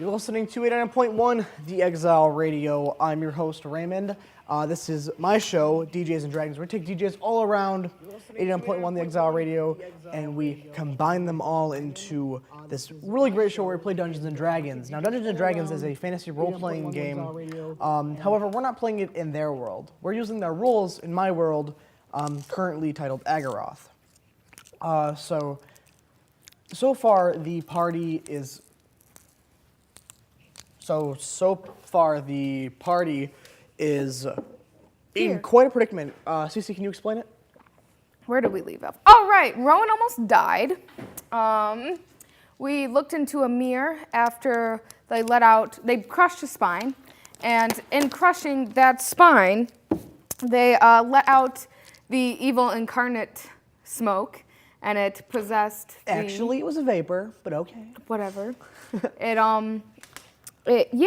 You're listening to 89.1 The Exile Radio. I'm your host, Raymond. This is my show, DJs and Dragons. We take DJs all around 89.1 The Exile Radio, and we combine them all into this really great show where we play Dungeons and Dragons. Now, Dungeons and Dragons is a fantasy role-playing game. However, we're not playing it in their world. We're using their rules in my world, currently titled Agaroth. So far the party is in quite a predicament. Cece, can you explain it? Where did we leave off? Oh, right. Rowan almost died. We looked into a mirror after they crushed his spine. And in crushing that spine, they let out the evil incarnate smoke. And it possessed Actually, it was a vapor, but okay. Whatever. It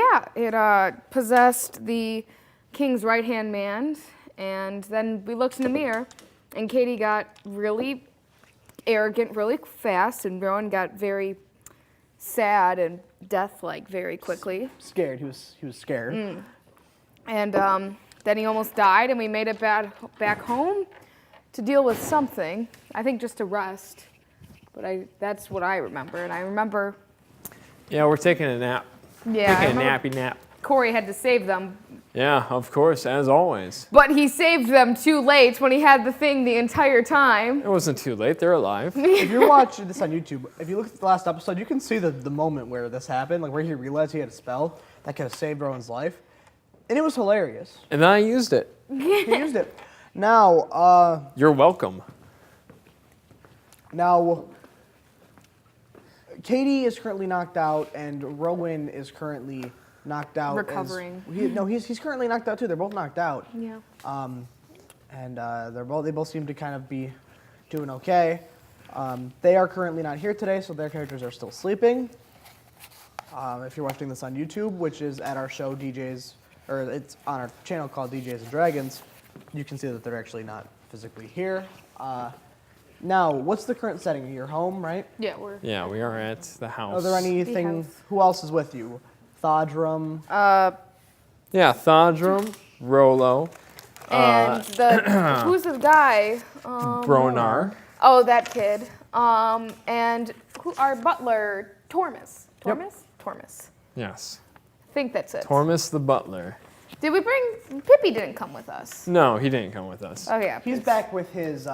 possessed the king's right-hand man, and then we looked in the mirror, and Katie got really arrogant really fast, and Rowan got very sad and death-like very quickly. Scared. He was scared. And then he almost died, and we made it back home to deal with something. I think just to rest, but that's what I remember, and I remember. Yeah, we're taking a nap. Yeah, taking a nappy nap. Corey had to save them. Yeah, of course, as always. But he saved them too late when he had the thing the entire time. It wasn't too late. They're alive. If you're watching this on YouTube, if you look at the last episode, you can see the moment where this happened, like where he realized he had a spell that could have saved Rowan's life, and it was hilarious. And then I used it. He used it. Now, You're welcome. Now, Katie is currently knocked out, and Rowan is currently knocked out. Recovering. He's currently knocked out too. They're both knocked out. Yeah. And they both seem to kind of be doing okay. They are currently not here today, so their characters are still sleeping. If you're watching this on YouTube, which is at our show DJs, or it's on our channel called DJs and Dragons, you can see that they're actually not physically here. Now, what's the current setting? You're home, right? Yeah, we are at the house. Are there anything? Who else is with you? Thodrum. Yeah, Thodrum, Rolo. And who's the guy? Bronar. Oh, that kid. And our butler, Tormus. Tormus? Yep. Tormus. Yes. I think that's it. Tormus the butler. Did we bring... Pippi didn't come with us. No, he didn't come with us. Oh, yeah. He's back with his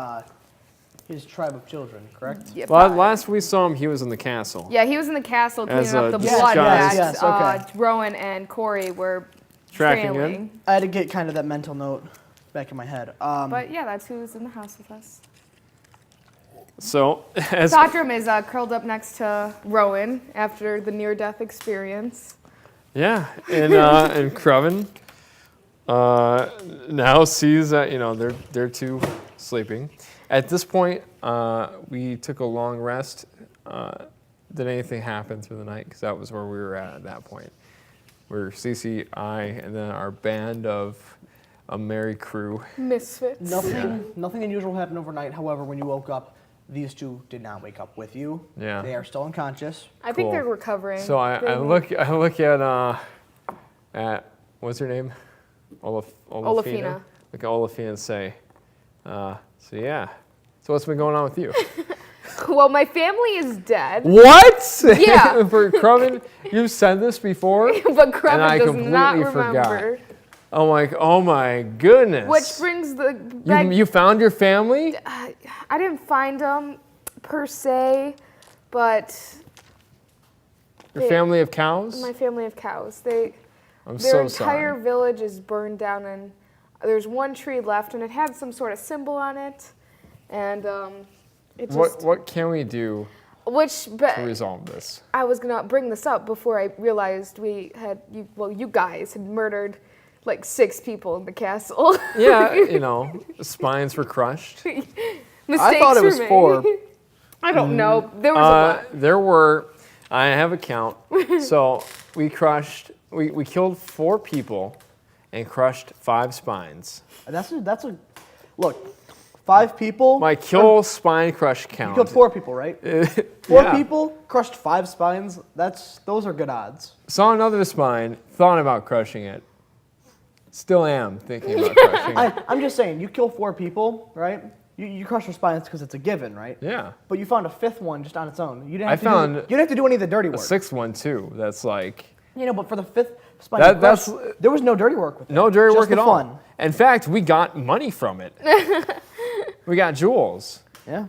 tribe of children, correct? Yeah, Last we saw him, he was in the castle. Yeah, he was in the castle cleaning As up a the blood disguise. that Rowan and Corey were Tracking trailing. him. I had to get kind of that mental note back in my head. But yeah, that's who's in the house with us. So, as Thodrum is curled up next to Rowan after the near-death experience. yeah, and Cruven now sees that they're two sleeping. At this point, we took a long rest. Did anything happen through the night? Because that was where we were at that point. We're Cece, I, and then our band of a merry crew. Misfits. Nothing unusual happened overnight. However, when you woke up, these two did not wake up with you. Yeah. They are still unconscious. I think they're recovering. So I look at what's her name? Olaplina. Look at Olaplina and say, So what's been going on with you? Well, my family is dead. What? Yeah. For Cruven, you've said this before, But Cruven and I does completely not remember. forgot. Oh my goodness. Which brings you found your family? I didn't find them per se, but Your family of cows? my family of cows. I'm Their so entire sorry. village is burned down, and there's one tree left, and it had some sort of symbol on it, and it just. What can we do to resolve this? I was gonna bring this up before I realized you guys had murdered like 6 people in the castle. Yeah, spines were crushed. Mistakes I thought it was were made. 4. I don't know. There was a lot. I have a count. So we killed 4 people and crushed 5 spines. That's a look. 5 people. My kill spine crush count. You killed 4 people, right? 4 Yeah. people, crushed 5 spines. Those are good odds. Saw another spine, thought about crushing it. Still am thinking about crushing it. I'm just saying, you kill 4 people, right? You crush their spines because it's a given, right? Yeah. But you found a 5th one just on its own. You didn't I have to found you didn't have to do any of the dirty A work. 6th one too. That's like You know, but for the 5th spine, That- you crushed, that's- there was no dirty work with it. no dirty Just work the at all. fun. In fact, we got money from it. We got jewels. Yeah.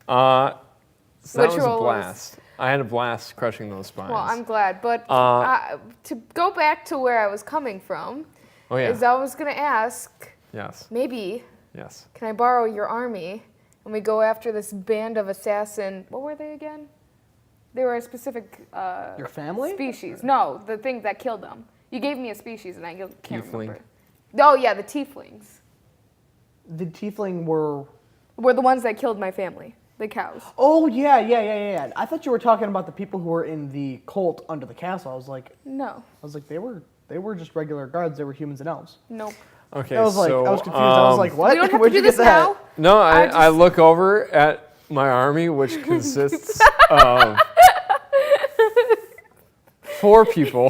So that Which was a roll was- blast. I had a blast crushing those spines. Well, I'm glad. But to go back to where I was coming from, oh yeah. is I was going to ask, Yes. maybe, Yes. can I borrow your army? And we go after this band of assassin. What were they again? They were a specific Your family? species. No, the thing that killed them. You gave me a species, and I can't Tiefling. remember. Oh yeah, the tieflings The tiefling were. were the ones that killed my family. The cows. Oh yeah. I thought you were talking about the people who were in the cult under the castle. I was like, No, they were just regular guards. They were humans and elves. nope. Okay. I was like, so, I was confused. I was like, what? We don't have Where'd to you do get this that? now. No, I just- look over at my army, which consists of 4 people.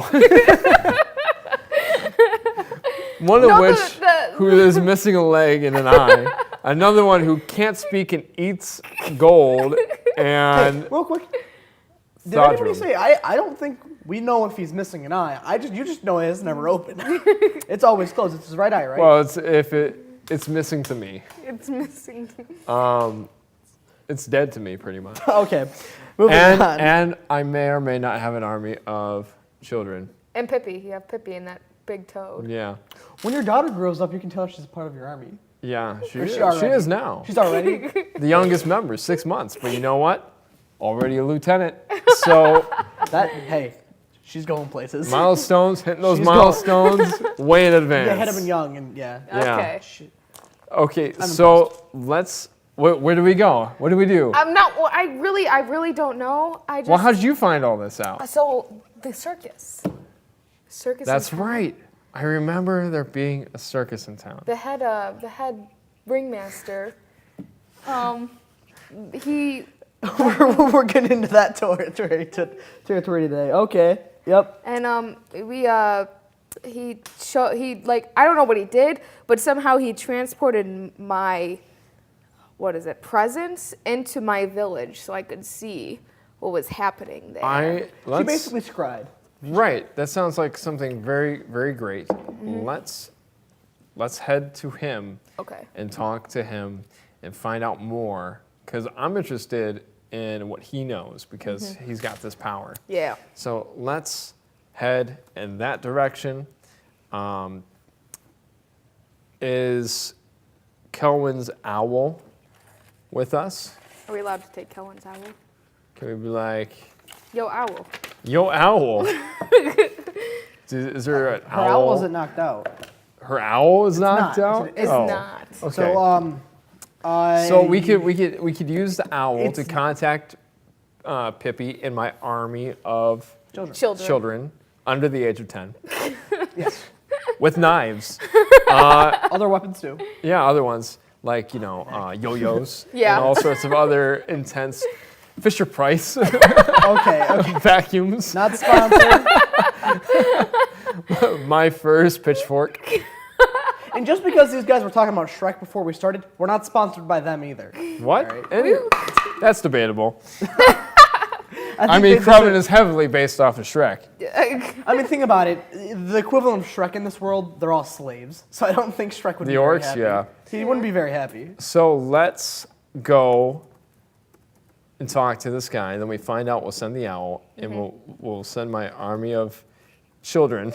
One of No, which the- who is missing a leg and an eye. Another one who can't speak and eats gold. And Real quick, did Thought anybody room. say? I don't think we know if he's missing an eye. You just know it's never open. It's always closed. It's his right eye, right? well, it's missing to me. It's missing. It's dead to me pretty much. Okay, moving on. And I may or may not have an army of children. And Pippi, you have Pippi and that big toad. Yeah. When your daughter grows up, you can tell she's a part of your army. Yeah, she Or is. she She already- is now. She's already. The youngest member, 6 months. But you know what? Already a lieutenant. So Hey, she's going places. milestones, hitting those She's milestones way in advance. Yeah, had him young and yeah. Yeah. Okay. Okay, so let's. Where do we go? What do we do? I'm not. Well, I really don't know. I just. Well, how did you find all this out? So the circus. Circus. That's in town. right. I remember there being a circus in town. The head ringmaster. He. we're getting into that territory today. Okay. Yep. And he like, I don't know what he did, but somehow he transported my, presence into my village so I could see what was happening there. She basically scried. Right. That sounds like something very, very great. Mm-hmm. Let's head to him Okay. and talk to him and find out more because I'm interested in what he knows because he's got this power. Yeah. So let's head in that direction. Is Kelwin's owl with us? Are we allowed to take Kelwin's owl? Can we be like, Yo, owl. yo, owl? Is there an Her owl? owl wasn't knocked out. Her owl is knocked not. out? It's Oh, not. Okay. So So we could use the owl to It's- contact Pippi and my army of children under the age of 10 Yes. with knives. Other weapons too. Yeah, other ones like yo-yos Yeah. and all sorts of other intense Fisher Price Okay. vacuums. Not sponsored. My first pitchfork. And just because these guys were talking about Shrek before we started, we're not sponsored by them either. What? All right. Any- that's debatable. I think mean, they Cruven deserve- is heavily based off of Shrek. I mean, think about it. The equivalent of Shrek in this world, they're all slaves. So I don't think Shrek would The be very orcs, happy. yeah. He wouldn't be very happy. So let's go and talk to this guy, and then we find out. We'll send the owl, and we'll send my army of children,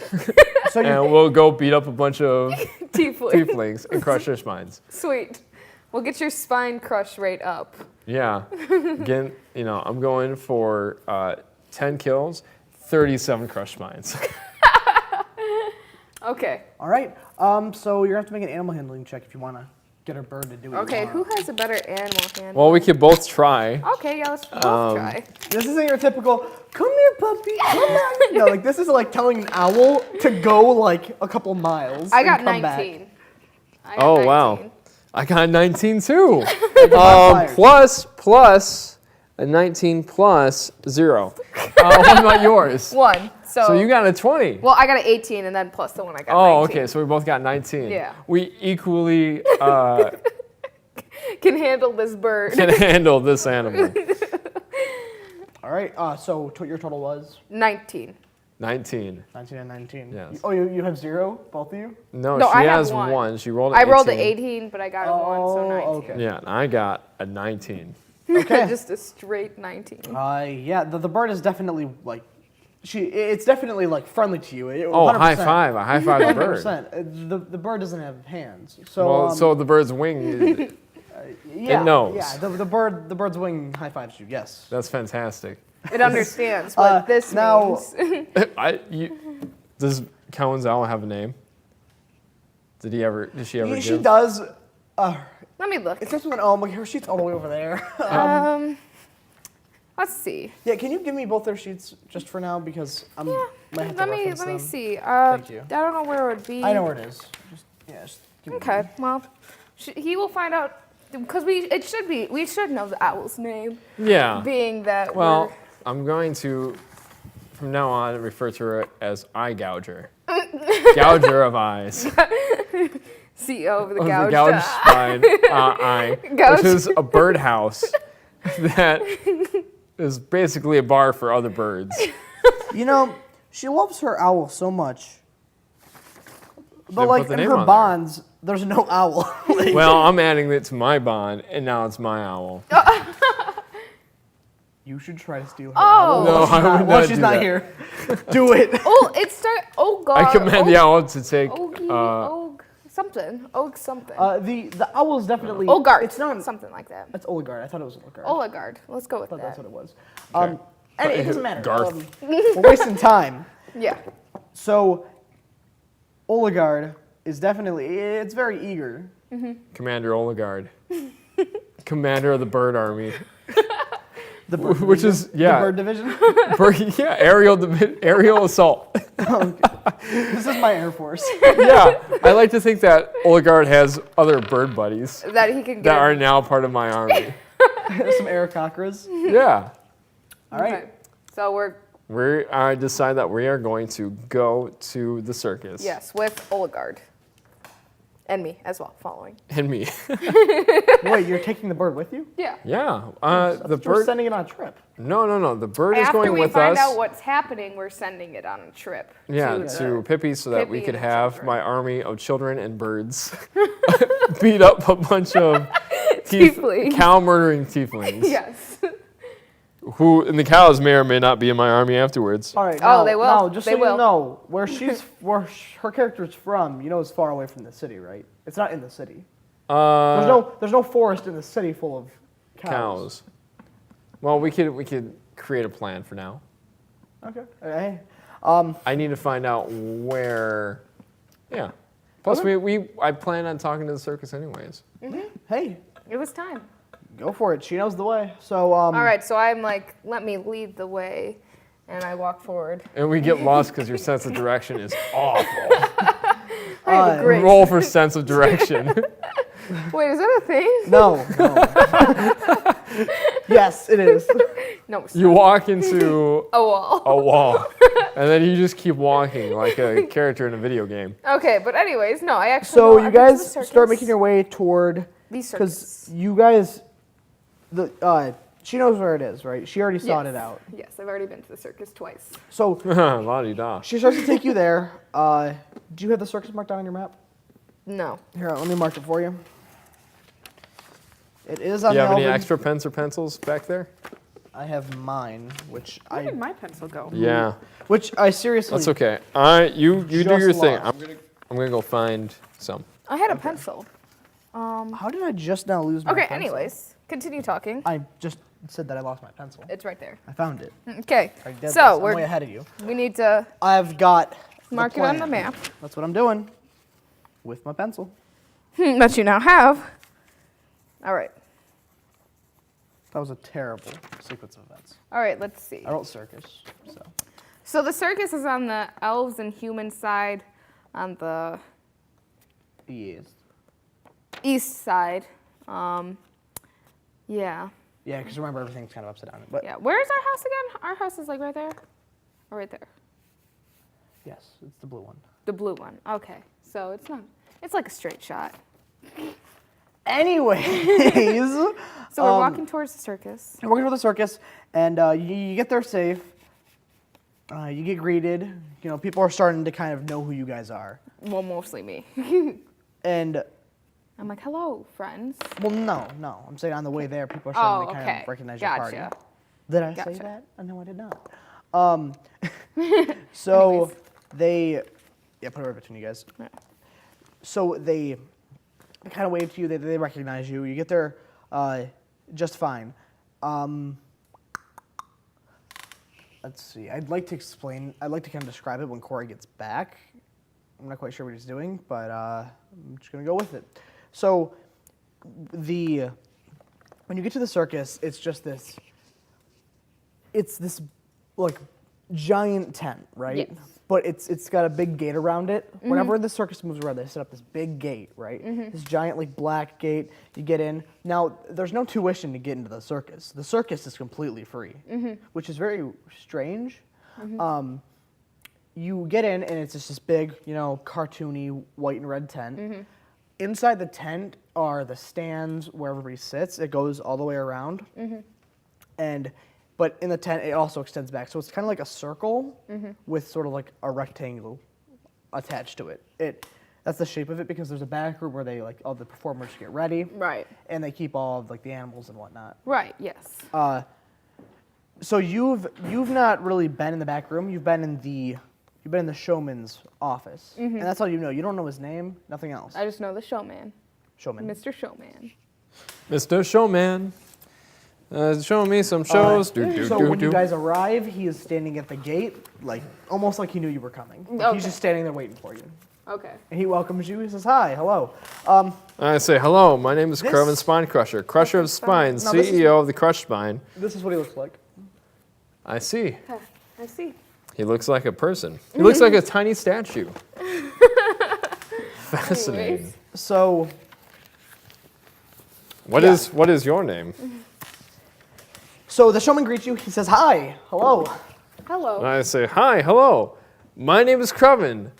So you, and we'll go beat up a bunch of Tiefling. tieflings and crush their spines. Sweet. We'll get your spine crush rate up. Yeah. Again, I'm going for 10 kills, 37 crushed spines. Okay. all right. So you're gonna have to make an animal handling check if you wanna get a bird to do it. Okay, who has a better animal hand? Well, we could both try. Okay, yeah, let's both try. This isn't your typical, come here, puppy, come back. No, like this is like telling an owl to go like a couple miles. I and got come 19. back. I got Oh, 19. wow. I got 19 too. modifiers. Plus a 19 plus 0. What about yours? 1. So you got a 20. Well, I got an 18 and then plus the one I got. Oh, 19. okay. So we both got 19. Yeah. We equally Can handle this bird. can handle this animal. All right. So your total was 19. 19. 19 and 19. Yes. Oh, you have 0, both of you? No, No, she I have has one. 1. She rolled an I 18. rolled an 18, but I got a 1, so 19. okay. Yeah, and I got a 19. Okay. Just a straight 19. Yeah. The bird is definitely like, it's definitely like friendly to you. Oh, 100%. high five! I high five the bird. 100%. The bird doesn't have hands, so Well, so the bird's wing. yeah, it knows. Yeah, the bird's wing high fives you. Yes. That's fantastic. It understands what this now- means. Does Kelwin's owl have a name? Did she ever Yeah, she give? does. Let me look. It's just when her sheet's all the way over there. Let's see. Yeah, can you give me both their sheets just for now because I'm might have to Let me reference them. see. Thank you. I don't know where it would be. I know where it is. Just give me Okay. Well, he will find out because we should know the owl's name, Yeah. being that Well, I'm going to, from now on, refer to her as Eye Gouger. Gouger of eyes. CEO of the Of gouged the gouged eye. spine eye, Gouged. which is a birdhouse that is basically a bar for other birds. You know, she loves her owl so much. But Then like put the in name her on there. bonds, there's no owl. Like, Well, I'm adding it to my bond, and now it's my owl. you should try to steal her Oh. owl. No, I would While not she's do not that. here. Do it. Oh, it's start. Oh God. I command the owl to take. Ogie, Og something. Og something. The owl is definitely. Olgard. It's not. Something like that. That's Oligard. I thought it was Oligard. Oligard. Let's go with I thought that's that. what it was. Okay. Anyway, it doesn't matter. Garth. We're wasting time. Yeah. So, Oligard is definitely. It's very eager. Commander Oligard. Commander of the bird army. The bird Which division. is, yeah. The bird division. Yeah, aerial assault. This is my Air Force. Yeah, I like to think that Oligard has other bird buddies That he can get. that are now part of my army. Some air cockras. Yeah. All right. Okay. So I decide that we are going to go to the circus. yes, with Oligard. And me as well, following. And me. Wait, you're taking the bird with you? Yeah. Yeah. The We're bird. sending it on a trip. No. The bird is After going we with find us. out what's happening, we're sending it on a trip. Yeah, to to Pippi so that we Pippi could and the have children. my army of children and birds beat up a bunch of Tieflings. cow murdering tieflings. Yes. Who, and the cows may or may not be in my army afterwards. All right. Oh, now, they will. Now, just They so will. you know, where her character's from, you know, is far away from the city, right? It's not in the city. There's no forest in the city full of cows. Well, we could create a plan for now. Okay. Hey. I need to find out where. Yeah. Plus, I plan on talking to the circus anyways. Hey, It was time. go for it. She knows the way. So All right, so I'm like, let me lead the way, and I walk forward. And we get lost because your sense of direction is awful. I have a great. Roll for sense of direction. Wait, is that a thing? No. Yes, it is. No, it's You not. walk into A wall. a wall, and then you just keep walking like a character in a video game. Okay, but anyways, no, I actually. So know you I've been to the guys circus. start making your way toward The because circus. you guys, she knows where it is, right? She already sought Yes. it out. Yes, I've already been to the circus twice. So La-di-da. she starts to take you there. Do you have the circus marked down on your map? No. Here, let me mark it for you. It is Do on you have the any Elven- extra pens or pencils back there? I have mine, which Where did my pencil go? Yeah, I seriously. that's okay. You do Just your thing. lost. I'm gonna go find some. I had a pencil. How did I just now lose my Okay, pencil? anyways, continue talking. I just said that I lost my pencil. It's right there. I found it. Okay, I did this. so I'm way we're ahead of you. we need to I've got the mark it on the plan. map That's what I'm doing with my pencil. that you now have. All right. That was a terrible sequence of events. All right, let's see. I wrote circus, so. So the circus is on the elves and human side on the Yes. east side. Yeah. Yeah, because remember, everything's kind of upside down. But Yeah. Where's our house again? Our house is like right there? Or right there? yes, it's the blue one. The blue one. Okay. So it's not, it's like a straight shot. Anyways, So we're walking towards the circus. we're going to the circus, and you get there safe. You get greeted. You know, people are starting to kind of know who you guys are. Well, mostly me. And, I'm like, hello, friends. well, no. I'm saying on the way there, people are starting to kind okay. of recognize your party. Gotcha. Did I say Gotcha. that? No, I did not. So they, yeah, put it right between you guys. Yeah. So they kind of wave to you. They recognize you. You get there just fine. Let's see. I'd like to kind of describe it when Corey gets back. I'm not quite sure what he's doing, but I'm just gonna go with it. So when you get to the circus, it's just this. It's this like giant tent, right? Yes. But it's got a big gate around it. Whenever the circus moves around, they set up this big gate, right? This giant like black gate. You get in. Now there's no tuition to get into the circus. The circus is completely free, which is very strange. You get in and it's just this big, you know, cartoony white and red tent. Inside the tent are the stands where everybody sits. It goes all the way around, but in the tent, it also extends back. So it's kind of like a circle with sort of like a rectangle attached to it. That's the shape of it because there's a back room where they like all the performers get ready. Right. And they keep all of like the animals and whatnot. Right, yes. So you've not really been in the back room. You've been in the showman's office, and that's all you know. You don't know his name, nothing else. I just know the showman. Showman. Mr. Showman. Mr. Showman, show me some shows. So when you guys arrive, he is standing at the gate, like almost like he knew you were coming. Like, Okay. He's just standing there waiting for you. Okay. And he welcomes you. He says, "Hi, hello." I say, hello, my name is This- Cruven Spine Crusher, Crusher of Spines, No, this is- CEO of the Crushed Spine. This is what he looks like. I see. I see. He looks like a person. He looks like a tiny statue. Fascinating. Anyways. So What Yeah. is your name? the showman greets you. He says, "Hi, hello." Hello. I say, hi, hello. My name is Cruven,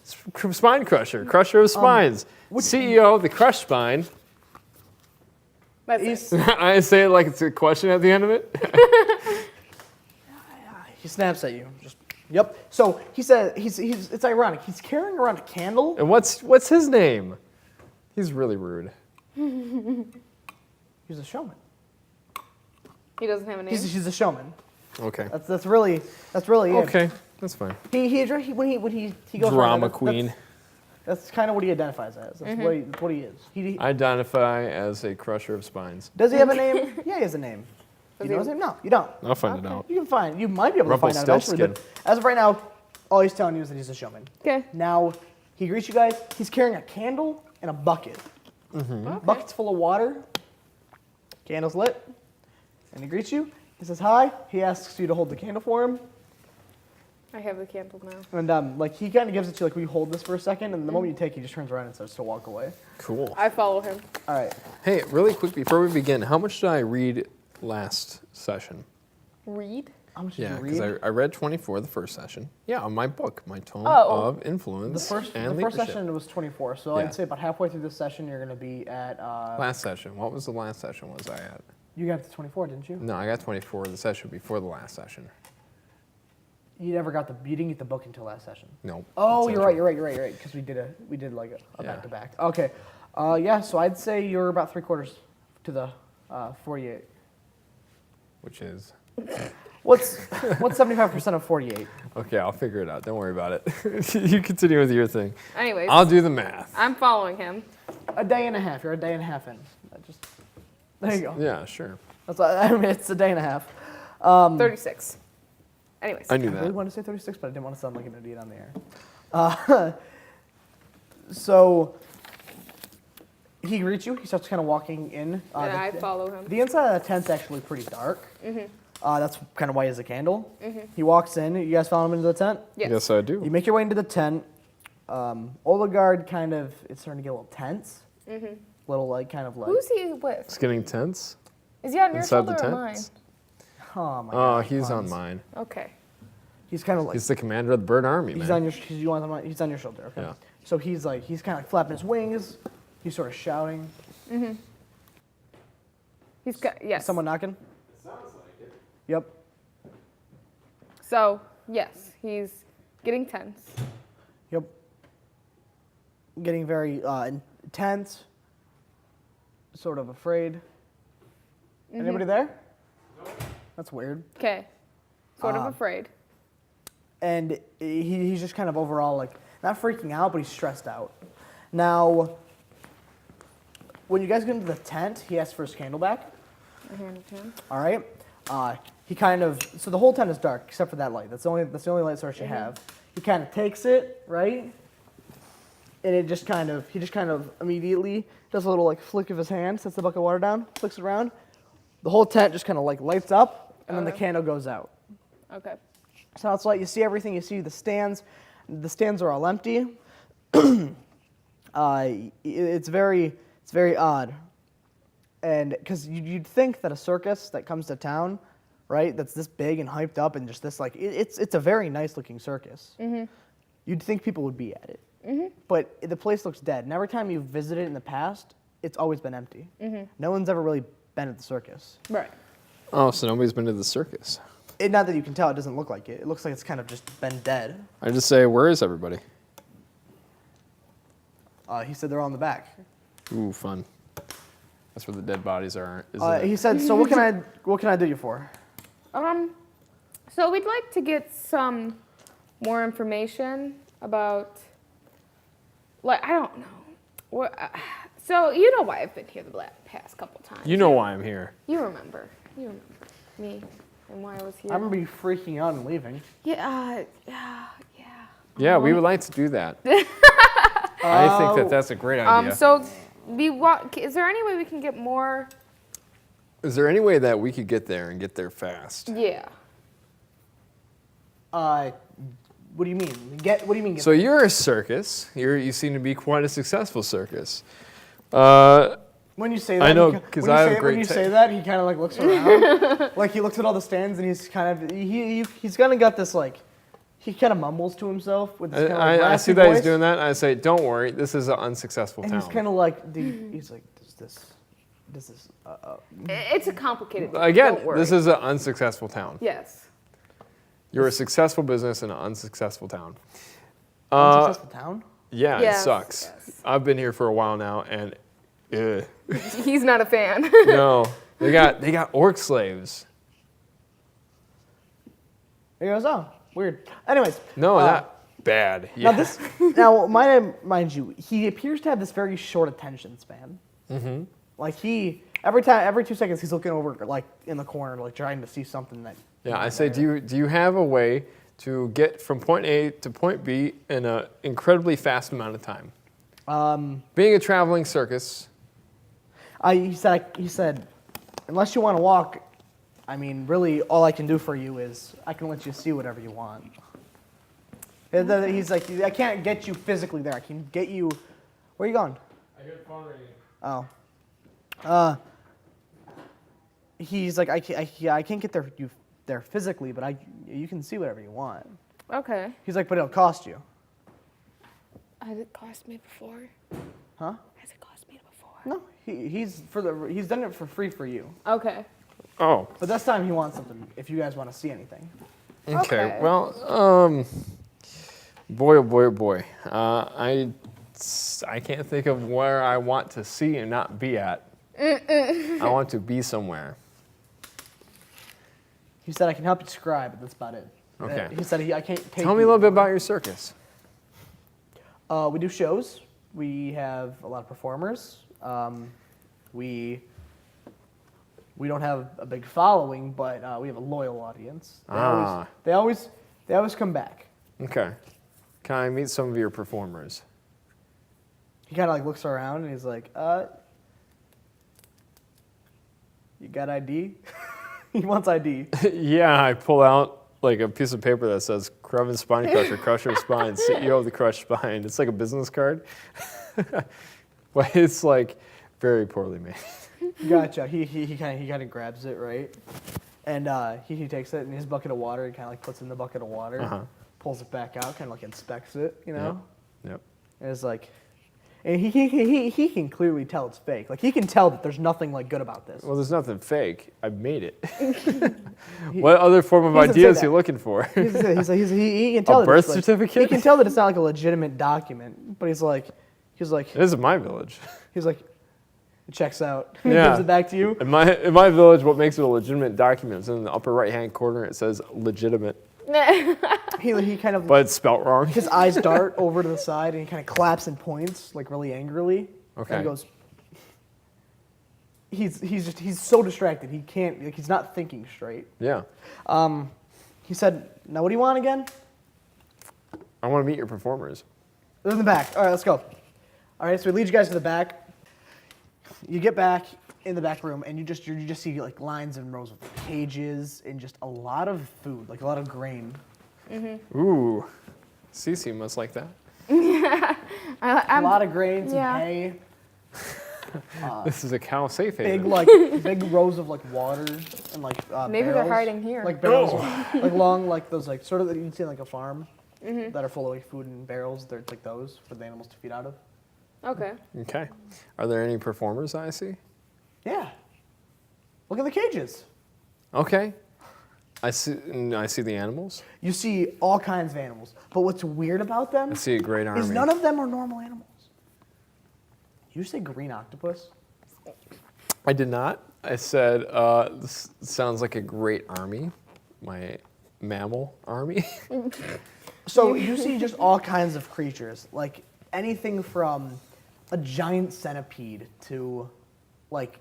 Spine Crusher, Crusher of Spines, CEO of the Crushed Spine. That's He's- it. I say it like it's a question at the end of it. He snaps at you. Just, yep. So he says, it's ironic. He's carrying around a candle. And what's his name? He's really rude. He's a showman. He doesn't have a name. He's a showman. Okay. That's really it. Okay, that's fine. When he goes around, Drama that's- queen. That's kind of what he identifies as. That's what he is. He Identify as a Crusher of Spines. does he have a name? Yeah, he has a name. Do you know his name? No, you don't. I'll find it out. You can find. You might be able to find out eventually. But as of right now, all he's telling you is that he's a showman. Okay. Now he greets you guys. He's carrying a candle and a bucket. Bucket's full of water. Candle's lit, and he greets you. He says hi. He asks you to hold the candle for him. I have the candle now. And like he kind of gives it to you, like, will you hold this for a second? And the moment you take it, he just turns around and starts to walk away. Cool. I follow him. All right. Hey, really quick before we begin, how much did I read last session? Read? How much did Yeah, you because read? I read 24 the first session. Yeah, on my book, My Tome Oh. of Influence The and first Leadership. session was 24, so Yeah. I'd say about halfway through this session, you're going to be at. Last session. What was the last session was I at? You got to 24, didn't you? No, I got 24 the session before the last session. You didn't get the book until last session. No. Oh, that's you're not right. true. Because we did like a Yeah. back to back. Okay. Yeah. So I'd say you're about 3/4 to the 48. Which is. What's 75% of 48? Okay, I'll figure it out. Don't worry about it. You continue with your thing. Anyways, I'll do the math. I'm following him. A day and a half. You're a day and a half in. There you go. Yeah, sure. It's a day and a half. 36. Anyways. I knew I really that. wanted to say 36, but I didn't want to sound like an idiot on the air. So he greets you. He starts kind of walking in. And I follow him. The inside of the tent's actually pretty dark. That's kind of why he has a candle. He walks in. You guys follow him into the tent? Yes. Yes, I You do. make your way into the tent. Oligard it's starting to get a little tense. little like kind of like. Who's he with? It's getting tense. Is he on your Inside shoulder the or mine? tents. Oh my Oh, God. he's on puns. mine. Okay. He's kind of like. He's the commander of the bird army, He's man. on your. He's on your shoulder. Okay. Yeah. So he's kind of like flapping his wings. He's sort of shouting. He's got yes. Someone knocking. Sounds like it. Yep. So yes, he's getting tense. Yep. Getting very intense. Sort of afraid. Anybody there? That's weird. Okay. Sort of afraid. And he's just kind of overall like not freaking out, but he's stressed out. Now, when you guys get into the tent, he asks for his candle back. I hand it to him. All right. He kind of so the whole tent is dark except for that light. That's the only light source you have. He kind of takes it right, and he just kind of immediately does a little like flick of his hand, sets the bucket of water down, flicks it around. The whole tent just kind of like lights up, and then the candle goes out. Okay. So it's like you see everything. You see the stands. The stands are all empty. It's very odd, and because you'd think that a circus that comes to town, right, that's this big and hyped up and just this like it's a very nice looking circus. You'd think people would be at it, but the place looks dead. And every time you've visited in the past, it's always been empty. No one's ever really been at the circus. Right. Oh, so nobody's been to the circus. Not that you can tell, it doesn't look like it. It looks like it's kind of just been dead. I just say, where is everybody? He said they're all in the back. Ooh, fun. That's where the dead bodies are, isn't it? He said, "So what can I do you for?" So we'd like to get some more information about, like, I don't know. So you know why I've been here the past couple times. You know why I'm here. You remember me and why I was here. I remember you freaking out and leaving. Yeah. Yeah, we would like to do that. I think that that's a great idea. So we want. Is there any way we can get more? Is there any way that we could get there and get there fast? Yeah. What do you mean? What do you mean? So you're a circus. You seem to be quite a successful circus. When you say that, I know, 'cause I have a great when you say that, he kind of like looks around, like he looks at all the stands, and he's kind of he's kind of got this like he kind of mumbles to himself with this kind of like I raspy see that voice. he's doing that. And I say, don't worry, this is an unsuccessful And town. he's kind of like, he's like, does this. It's a complicated thing. Again, Don't worry. this is an unsuccessful town. Yes. You're a successful business in an unsuccessful town. Unsuccessful town? Yeah, Yes, it sucks. yes. I've been here for a while now, and He's not a fan. no, they got orc slaves. He goes, oh, weird. Anyways. No, not bad. Yeah. Now mind you, he appears to have this very short attention span. Mm-hmm. Like every 2 seconds, he's looking over like in the corner, like trying to see something that. Yeah, I say, do you have a way to get from point A to point B in an incredibly fast amount of time? Being a traveling circus. He said, unless you want to walk, I mean, really, all I can do for you is I can let you see whatever you want. He's like, I can't get you physically there. I can get you. Where are you going? I hear the phone ringing. Oh. He's like, I can't get there physically, but you can see whatever you want. Okay. He's like, but it'll cost you. Has it cost me before? Huh? Has it cost me before? No, he's done it for free for you. Okay. Oh. But this time he wants something. If you guys want to see anything. Okay. Well, boy, oh boy, oh boy. I can't think of where I want to see and not be at. I want to be somewhere. He said, I can help you describe, but that's about it. Okay. He said, I can't take Tell me a little bit about your circus. We do shows. We have a lot of performers. We don't have a big following, but we have a loyal audience. They always come back. Okay. Can I meet some of your performers? He kind of like looks around and he's like, you got ID? He wants ID. Yeah, I pull out like a piece of paper that says Cruven Spine Crusher, Crusher of Spine, CEO of the Crushed Spine. It's like a business card. But it's like Very poorly made. Gotcha. He kind of grabs it, right? And he takes it in his bucket of water and kind of like puts it in the bucket of water, pulls it back out, kind of like inspects it, you know? Yep. And it's like, and he can clearly tell it's fake. Like he can tell that there's nothing like good about this. Well, there's nothing fake. I made it. What other form of idea is he looking for? He can tell A that birth it's like, certificate? He can tell that it's not like a legitimate document, but he's like, This is my village. he's like, it checks out. Yeah. He gives it back to you. In my village, what makes it a legitimate document is in the upper right-hand corner. It says legitimate, He kind of, but it's spelt wrong. his eyes dart over to the side and he kind of claps and points like really angrily. Okay. And he goes, he's so distracted. He can't, like, he's not thinking straight. Yeah. He said, now what do you want again? I want to meet your performers. They're in the back. All right, let's go. All right, so we lead you guys to the back. You get back in the back room, and you just see like lines and rows of cages and just a lot of food, like a lot of grain. Ooh, Cece must like that. A lot of grains and hay. This is a cow safe haven. Big rows of like water and like Maybe barrels, they're hiding here. like barrels, like long, like those like sort of that you'd see in like a farm that are full of like food and barrels. They're like those for the animals to feed out of. Okay. Okay. Are there any performers I see? Yeah. Look at the cages. Okay. I see the animals. You see all kinds of animals, but what's weird about them I see a great army. is none of them are normal animals. You say green octopus? I did not. I said, this sounds like a great army. My mammal army. So you see just all kinds of creatures, like anything from a giant centipede to like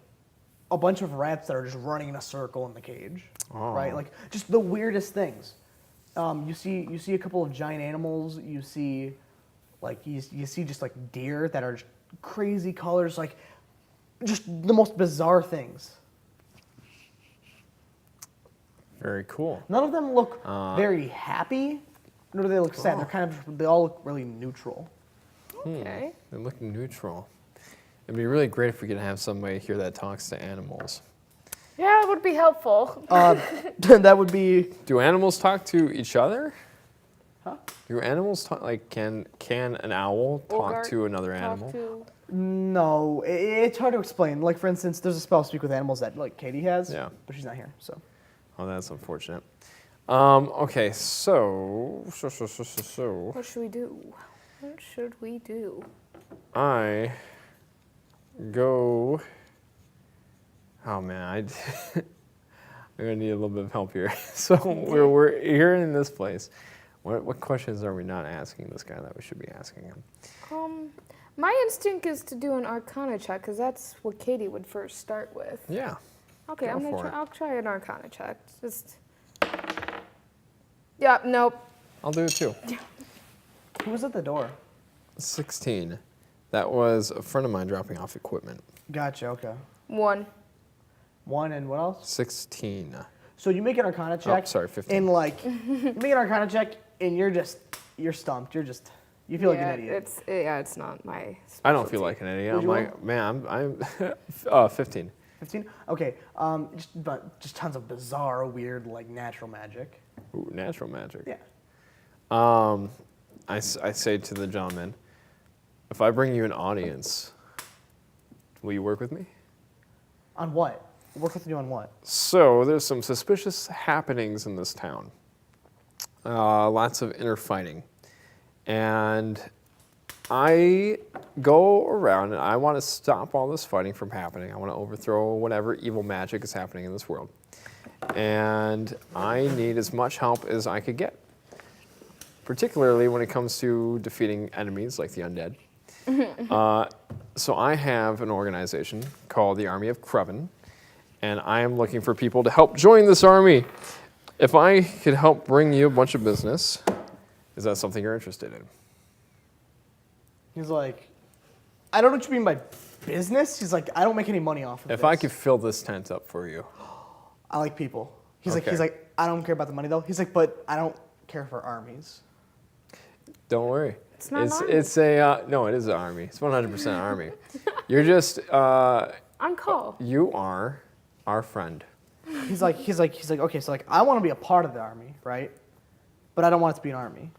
a bunch of rats that are just running in a circle in the cage, right? Like just the weirdest things. You see a couple of giant animals. You see just like deer that are just crazy colors, like just the most bizarre things. Very cool. None of them look very happy, nor do they look sad. They all look really neutral. Okay. They look neutral. It'd be really great if we could have somebody here that talks to animals. Yeah, it would be helpful. That would be. Do animals talk to each other? Huh? Do animals talk? Like, can an owl talk Bogart to another animal? No, it's hard to explain. Like for instance, there's a spell Speak with Animals that like Katie has, Yeah. but she's not here. So. Oh, that's unfortunate. Okay, so What should we do? What should we do? I go. Oh man, I'm gonna need a little bit of help here. So we're here in this place. What questions are we not asking this guy that we should be asking him? My instinct is to do an Arcana check because that's what Katie would first start with. Yeah. Okay, Go for it. I'll try an Arcana check. Just. Yeah. Nope. I'll do it too. Who was at the door? 16. That was a friend of mine dropping off equipment. Gotcha. Okay. 1. 1 and what else? 16. So you make an Arcana check. Oh, sorry, 15. And like, you make an Arcana check, and you're stumped. You feel like an idiot. It's not my. I don't feel like an idiot. Would I'm you like, man, I'm 15. 15. Okay. Just tons of bizarre, weird, like natural magic. Ooh, natural magic. Yeah. I say to the gentleman, if I bring you an audience, will you work with me? On what? Work with you on what? So there's some suspicious happenings in this town. Lots of inner fighting. And I go around and I want to stop all this fighting from happening. I want to overthrow whatever evil magic is happening in this world. And I need as much help as I could get, particularly when it comes to defeating enemies like the undead. So I have an organization called the Army of Cruven, and I am looking for people to help join this army. If I could help bring you a bunch of business, is that something you're interested in? He's like, I don't know what you mean by business. He's like, I don't make any money off of this. If I could fill this tent up for you. I like people. He's Okay. like, I don't care about the money though. He's like, but I don't care for armies. Don't worry. It's not an army. It's a no. It is an army. It's 100% army. You're just, On call. you are our friend. He's like, okay, so like, I want to be a part of the army, right? But I don't want it to be an army.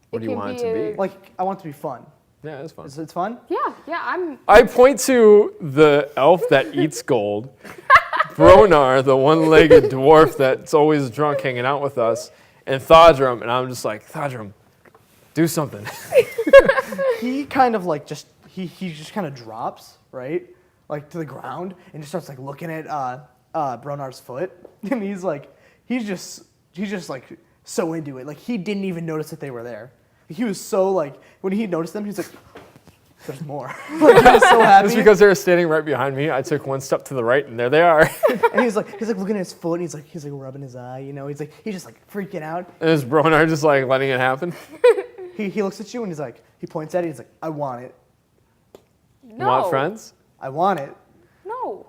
What do you can want it be to be? Like, I want it to be fun. Yeah, it's fun. It's fun? Yeah, I point to the elf that eats gold, Bronar, the one-legged dwarf that's always drunk hanging out with us, and Thodrum, and I'm just like, Thodrum, do something. He kind of like he just kind of drops, right? Like to the ground and just starts like looking at Bronar's foot. And he's just like so into it. Like he didn't even notice that they were there. He was so like, when he noticed them, he's like, there's more. Like, he was so happy. Just because they were standing right behind me, I took one step to the right, and there they are. And he's like looking at his foot, and he's like rubbing his eye, you know. He's just like freaking out. And is Bronar just like letting it happen? He looks at you and he points at it. He's like, I want it. No. You want friends? I want it. No.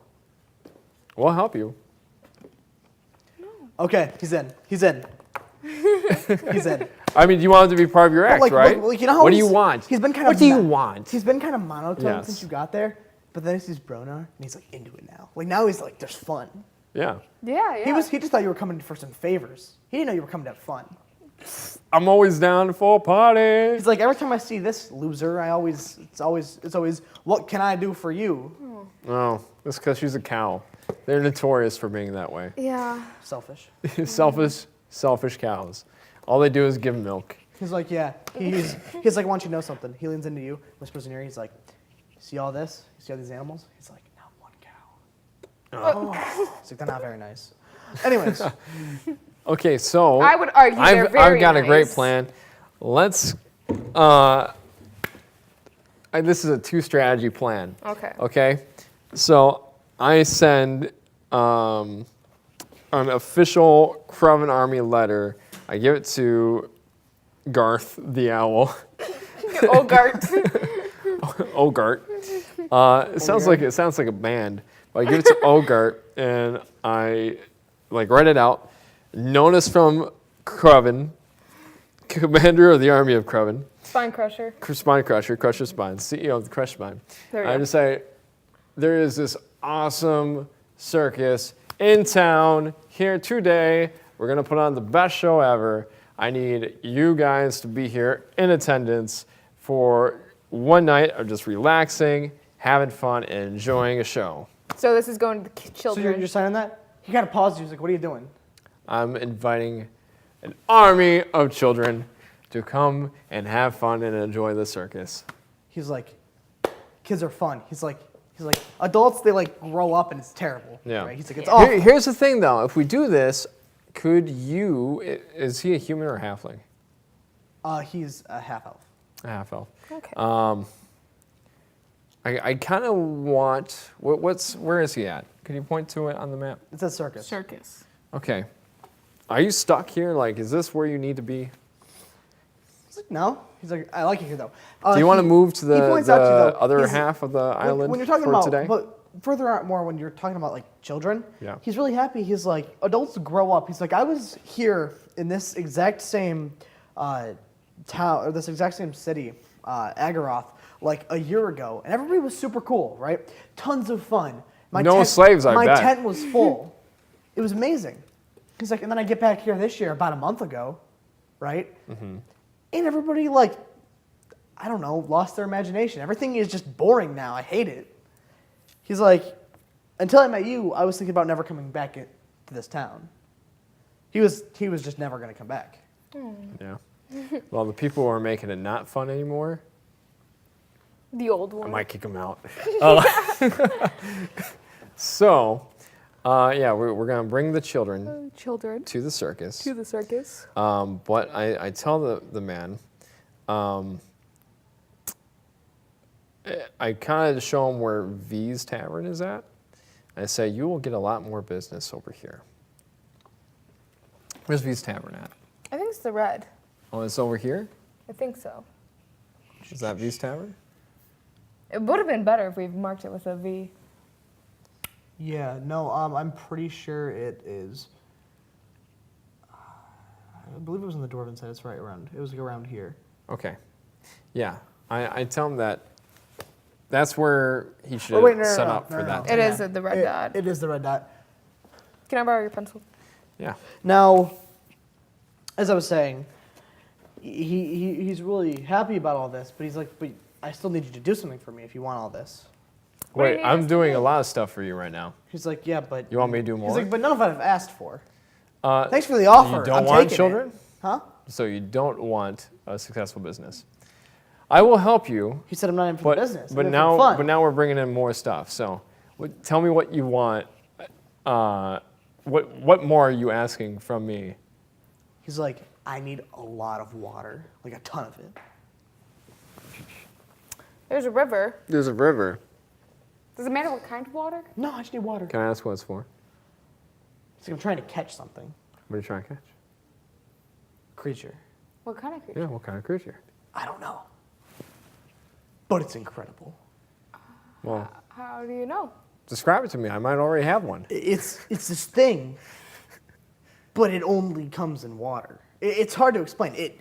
We'll help you. Okay, he's in. He's in. I mean, you want him to be part of your act, right? You know how what do you want? He's been kind what of. do you want? He's been kind of monotone Yes. since you got there, but then he sees Bronar and he's like into it now. Like now he's like, there's fun. Yeah. Yeah. He just thought you were coming for some favors. He didn't know you were coming to have fun. I'm always down for a party. He's like, every time I see this loser, it's always, what can I do for you? Oh, that's because she's a cow. They're notorious for being that way. Yeah. Selfish. Selfish cows. All they do is give milk. He's like, yeah. He's like, why don't you know something? He leans into you, whispers in your ear. He's like, see all this? You see all these animals? He's like, not one cow. Oh. He's like, they're not very nice. Anyways. Okay, so I would argue they're very I've got a great nice. plan. Let's. This is a two-strategy plan. Okay. Okay, so I send an official Cruven army letter. I give it to Garth the owl. Ogart. Ogart. It sounds like a band. But I give it to Ogart and I write it out. Known from Cruven, commander of the army of Cruven. Spine crusher. Spine crusher, crusher spine, CEO of the Crush Spine. There we I go. just say, there is this awesome circus in town here today. We're gonna put on the best show ever. I need you guys to be here in attendance for one night of just relaxing, having fun, and enjoying a show. So this is going to the So children. you're signing that? He kind of paused. He was like, what are you doing? I'm inviting an army of children to come and have fun and enjoy the circus. He's like, kids are fun. He's like, adults, they like grow up and it's terrible. Yeah. Right? He's like, it's awful. Here's the thing though, if we do this, is he a human or a halfling? He's a half elf. A half elf. Okay. I kind of want, where is he at? Could you point to it on the map? It says circus. Circus. Okay. Are you stuck here? Like, is this where you need to be? He's like, no. He's like, I like it here though. Do you want to move to the points out to you, though, other he's- half of the island when you're talking for about, today? but further out more when you're talking about like children, Yeah. he's really happy. He's like, adults grow up. He's like, I was here in this exact same town, or this exact same city, Agaroth, like a year ago, and everybody was super cool, right? Tons of fun. No slaves, I My bet. tent was full. It was amazing. He's like, and then I get back here this year about a month ago, right? Mm-hmm. And everybody like, I don't know, lost their imagination. Everything is just boring now. I hate it. He's like, until I met you, I was thinking about never coming back to this town. He was just never going to come back. Yeah. Well, the people who are making it not fun anymore, The old I one. might kick them out. So, yeah, we're going to bring the children Children. to the circus. To the circus. But I tell the man, I kind of show him where V's Tavern is at. I say, you will get a lot more business over here. Where's V's Tavern at? I think it's the red. Oh, it's over here? I think so. Is that V's Tavern? It would have been better if we marked it with a V. Yeah, no, I'm pretty sure it is. I believe it was on the Dwarven side. It's right around. It was like around here. Okay. Yeah. I tell him that That's where he should wait, no, set no, up no, for no, that. no. It is the red dot. It is the red dot. Can I borrow your pencil? Yeah. Now, as I was saying, he's really happy about all this, but he's like, but I still need you to do something for me if you want all this. What do you Wait, need I'm us to doing do? a lot of stuff for you right now. He's like, yeah, but You want me to do more? He's like, but none of it I've asked for. Uh, Thanks for the offer. You don't I'm want taking children? it. Huh? So you don't want a successful business. I will help you, He said I'm not in for the but, business. I'm but in now for fun. but now we're bringing in more stuff. So tell me what you want. What more are you asking from me? He's like, I need a lot of water, like a ton of it. There's a river. There's a river. Does it matter what kind of water? No, I just need water. Can I ask what it's for? It's like I'm trying to catch something. What are you trying to catch? Creature. What kind of creature? Yeah, what kind of creature? I don't know. But it's incredible. Well, How do you know? describe it to me. I might already have one. It's this thing, but it only comes in water. It's hard to explain. It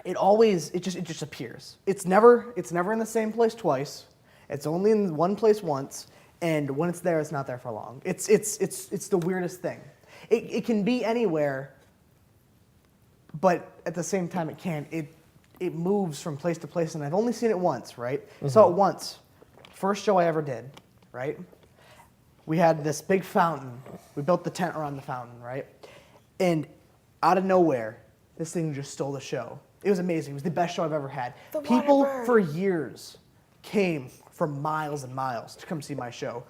just appears. It's never in the same place twice. It's only in one place once, and when it's there, it's not there for long. It's the weirdest thing. It can be anywhere, but at the same time it can't. It moves from place to place, and I've only seen it once, right? Saw it once. First show I ever did, right? We had this big fountain. We built the tent around the fountain, right? And out of nowhere, this thing just stole the show. It was amazing. It was the best show I've ever had. The People water bird. for years came from miles and miles to come see my show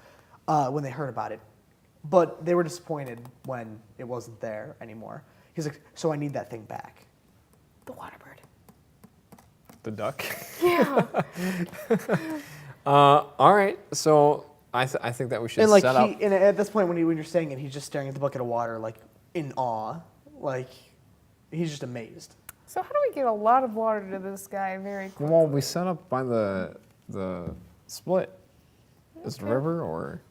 when they heard about it. But they were disappointed when it wasn't there anymore. He's like, so I need that thing back. The water bird. The duck. Yeah. All right. So I think that we should And like set up. and at this point when you're saying it, he's just staring at the bucket of water like in awe. Like he's just amazed. So how do we get a lot of water to this guy very quickly? Well, we set up by the split. Is it a river or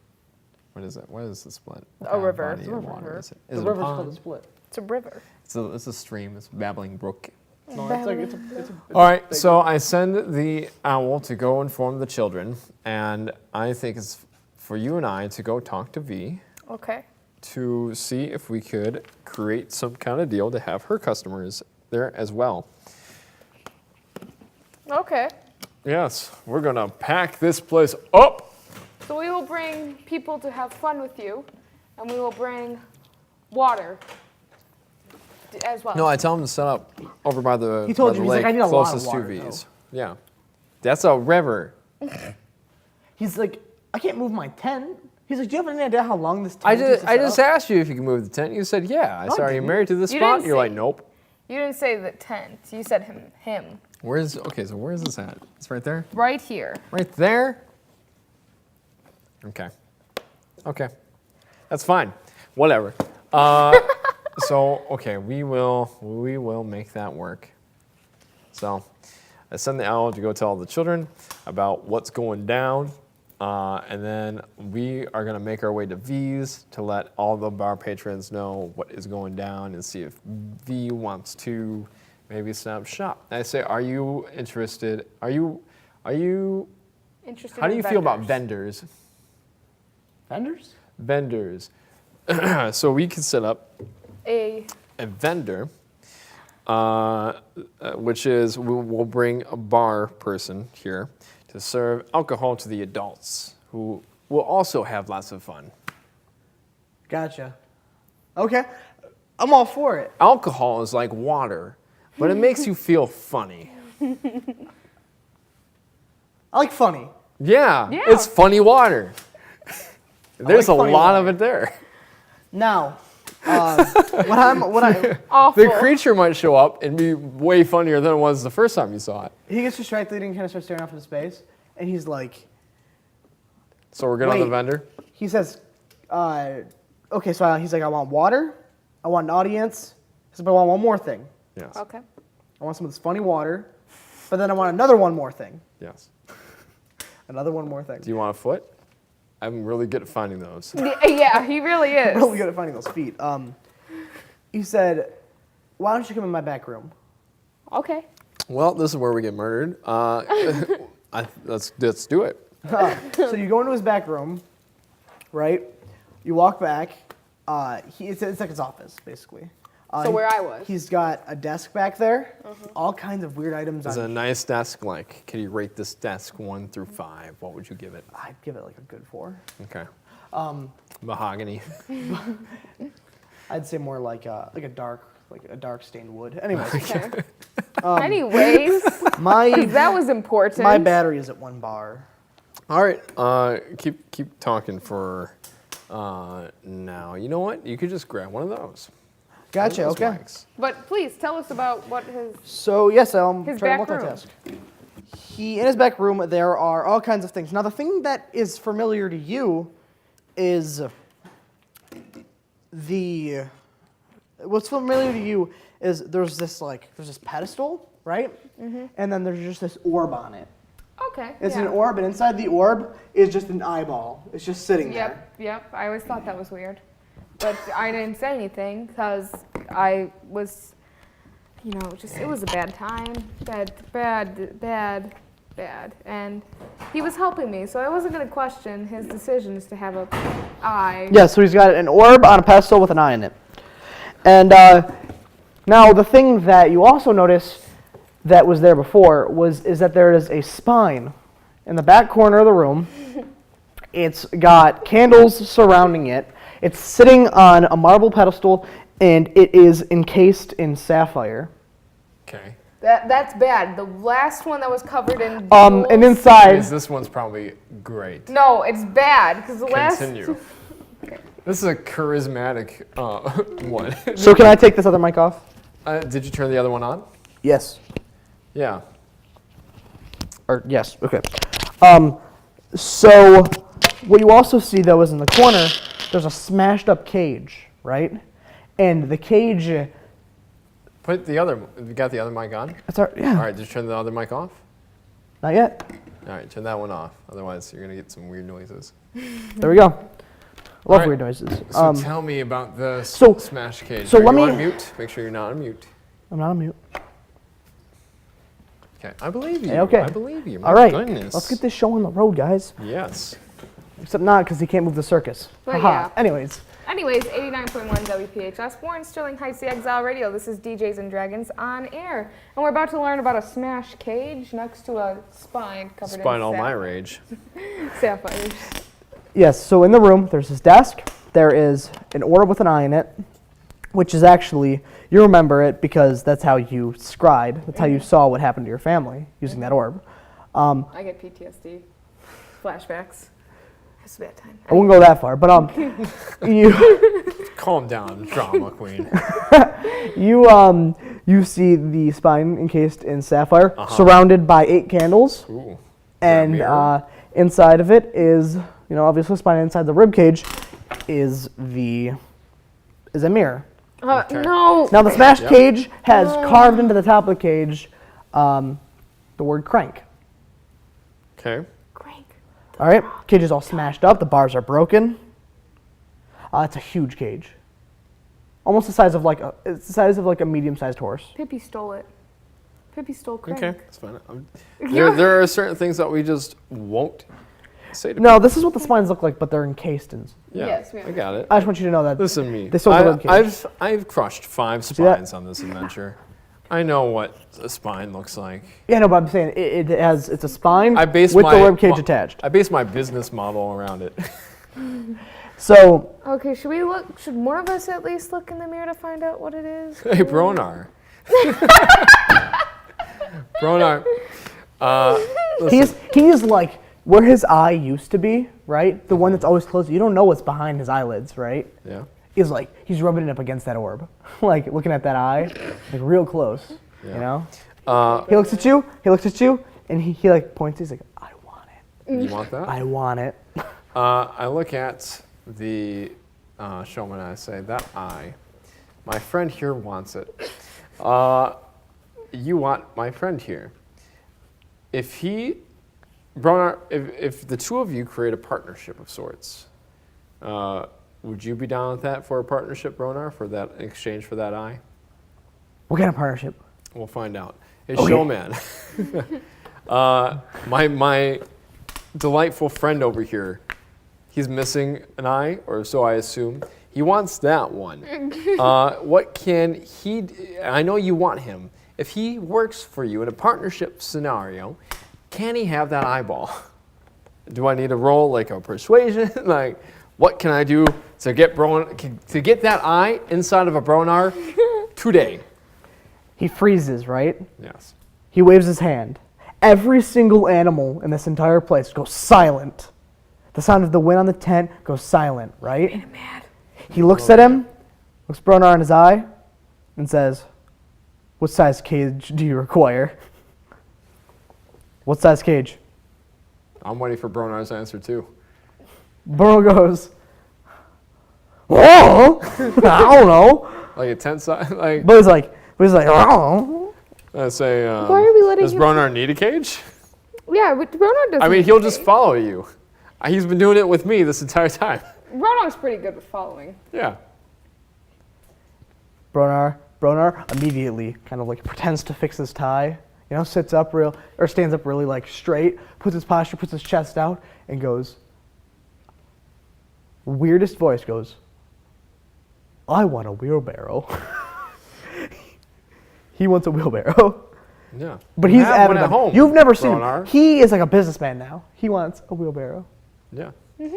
what is it? What is the split? What A kind of river. body It's of a water river. is it? The Is it a river's called pond? the split. It's a river. It's a stream. It's a babbling brook. No, it's like it's a All right, so I send the owl to go inform the children, and I think it's for you and I to go talk to V Okay. to see if we could create some kind of deal to have her customers there as well. Okay. Yes, we're gonna pack this place up. So we will bring people to have fun with you, and we will bring water as well. No, I tell him to set up over by the, He told by you, the he's like, lake, "I need a lot of closest water, to V's. Yeah, that's a river. He's like, I can't move my tent. He's like, do you have any idea how long this tent I takes just to I set just up? asked you if you can move the tent. You said yeah. I No, I said, are you didn't. married to this You spot? didn't You're like, say- nope. You didn't say the tent. You said him. Where's okay? So where's this at? It's right there. Right here. Right there? Okay. Okay. That's fine. Whatever. So, okay, we will make that work. So, I send the owl to go tell the children about what's going down. And then we are going to make our way to V's to let all the bar patrons know what is going down and see if V wants to maybe set up shop. I say, are you interested? Are you Interested how do in you feel about vendors. Vendors? vendors? So we can set up A a vendor, which is we'll bring a bar person here to serve alcohol to the adults who will also have lots of fun. Gotcha. Okay. I'm all for it. Alcohol is like water, but it makes you feel funny. I like funny. Yeah, Yeah. it's funny water. There's like a funny lot water. of it there. Now, when I awful. The creature might show up and be way funnier than it was the first time you saw it. he gets distracted and kind of starts staring off into space, and he's like, So we're good on the Wait. vendor? he says, okay, so he's like, I want water, I want an audience, he says, but I want one more thing. Yes. Okay. I want some of this funny water, but then I want another one more thing. Yes. Another one more thing. Do you want a foot? I'm really good at finding those. Yeah, he really is. Really good at finding those feet. He said, why don't you come in my back room? Okay. Well, this is where we get murdered. Let's do it. So you go into his back room, right? You walk back. It's like his office, basically. So where I was. He's got a desk back there, all kinds of weird items. It's a nice desk. Like, can you rate this desk 1 through 5? What would you give it? I'd give it like a good 4. Okay. Mahogany. I'd say more like a dark stained wood. Anyways, Anyways, that was important. my battery is at 1 bar. All right. Keep talking for now. You know what? You could just grab one of those. Gotcha. One of Okay. those mics. But please tell us about what his. So yes, His try to back room. multitask. In his back room, there are all kinds of things. Now, the thing that is familiar to you is what's familiar to you is there's this pedestal, right? Mm-hmm. And then there's just this orb on it. Okay. It's an orb, and inside the orb is just an eyeball. It's just sitting there. Yep. I always thought that was weird. But I didn't say anything because I was, it was a bad time. Bad. And he was helping me, so I wasn't going to question his decisions to have a eye. Yeah, so he's got an orb on a pedestal with an eye in it. And now the thing that you also notice that was there before is that there is a spine in the back corner of the room. It's got candles surrounding it. It's sitting on a marble pedestal, and it is encased in sapphire. Okay. That's bad. The last one that was covered in And inside, This one's probably great. No, it's bad because the Continue. This is a charismatic one. so can I take this other mic off? Did you turn the other one on? Yes. Yeah. Or yes, okay. So what you also see though is in the corner, there's a smashed up cage, right? And the cage. You got the other mic on? Yeah. All right, did you turn the other mic off? Not yet. All right, turn that one off. Otherwise, you're going to get some weird noises. There we go. Love right. weird noises. So tell me about the smash cage. So Are let you me on mute? Make sure you're not on mute. I'm not on mute. Okay, I believe you. Okay. I believe you. My All right. goodness. Let's get this show on the road, guys. Yes. Except not because he can't move the circus. But Haha. yeah. Anyways. 89.1 WPHS, Warren Sterling Heights, the Exile Radio. This is DJs and Dragons on air. And we're about to learn about a smash cage next to a spine covered Spine in all my rage. sapphires. Yes, so in the room, there's this desk. There is an orb with an eye in it, which is actually, you remember it because that's how you scried. That's how you saw what happened to your family using that orb. I get PTSD. Flashbacks. It's a bad time. I won't go that far, but you Calm down, drama queen. you see the spine encased in sapphire, surrounded by 8 candles, Ooh. and inside of it is, obviously spine inside the rib cage is a mirror. Okay. No. Now the smashed cage has carved into the top of the cage the word crank. Okay. Crank. All right, cage is all smashed up. The bars are broken. It's a huge cage, almost the size of like a medium-sized horse. Pippi stole it. Pippi stole crank. Okay, that's fine. There are certain things that we just won't say to No, this is what the spines look like, but they're encased in. Yeah, Yes, we I got it. I just want you to know that. Listen to me. They sold the rib cage. I've crushed 5 that? spines on this adventure. I know what a spine looks like. Yeah, no, but I'm saying it's a spine I base with my the rib cage attached. I base my business model around it. So Okay, should one of us at least look in the mirror to find out what it is? Hey, Bronar. Bronar. he's like where his eye used to be, right? The one that's always closed. You don't know what's behind his eyelids, right? Yeah. He's rubbing it up against that orb, like looking at that eye, like real close. Yeah. He looks at you, and he like points. He's like, I want it. You want that? I want it. I look at the showman and I say, that eye, my friend here wants it. You want my friend here. If Bronar, if the two of you create a partnership of sorts, would you be down with that for a partnership, Bronar, for that in exchange for that eye? What kind of partnership? We'll find out. Hey, Okay. Showman. My delightful friend over here, he's missing an eye, or so I assume. He wants that one. What can he? I know you want him. If he works for you in a partnership scenario, can he have that eyeball? Do I need to roll like a persuasion? Like, what can I do to get that eye inside of a Bronar today? He freezes, right? Yes. He waves his hand. Every single animal in this entire place goes silent. The sound of the wind on the tent goes silent, right? He looks at him, looks Bronar in his eye, and says, "What size cage do you require?" "What size cage?" I'm waiting for Bronar's answer too. Bronar goes, "Oh, I don't know." Like a tent size? Like, But he's like, "Oh." I say, Why are we letting does him- Bronar need a cage? Yeah, but Ronan doesn't. I mean, he'll just follow you. He's been doing it with me this entire time. Ronan's pretty good with following. Yeah. Bronar immediately kind of like pretends to fix his tie, stands up really like straight, puts his posture, puts his chest out, and goes, weirdest voice goes, "I want a wheelbarrow." He wants a wheelbarrow. Yeah. But You he's have one adamant. at home. You've never seen him. Bronar. He is like a businessman now. He wants a wheelbarrow. Yeah. Did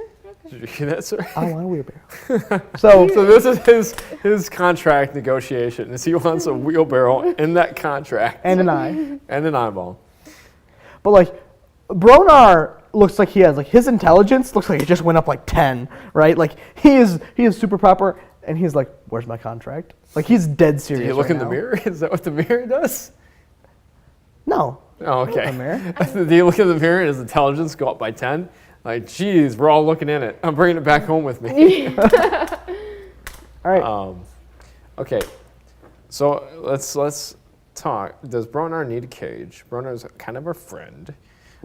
you hear that, sir? I want a wheelbarrow. So So this is his contract negotiation. Is he wants a wheelbarrow in that contract and an eye. and an eyeball. But like, Bronar looks like he has his intelligence looks like it just went up like 10, right? Like he is super proper, and he's like, "Where's my contract?" Like he's dead serious. Do you look right in the now. mirror? Is that what the mirror does? No. Oh, okay. The mirror. Do you look in the mirror and his intelligence go up by 10? Like, geez, we're all looking in it. I'm bringing it back home with me. All right. Okay, so let's talk. Does Bronar need a cage? Bronar's kind of our friend.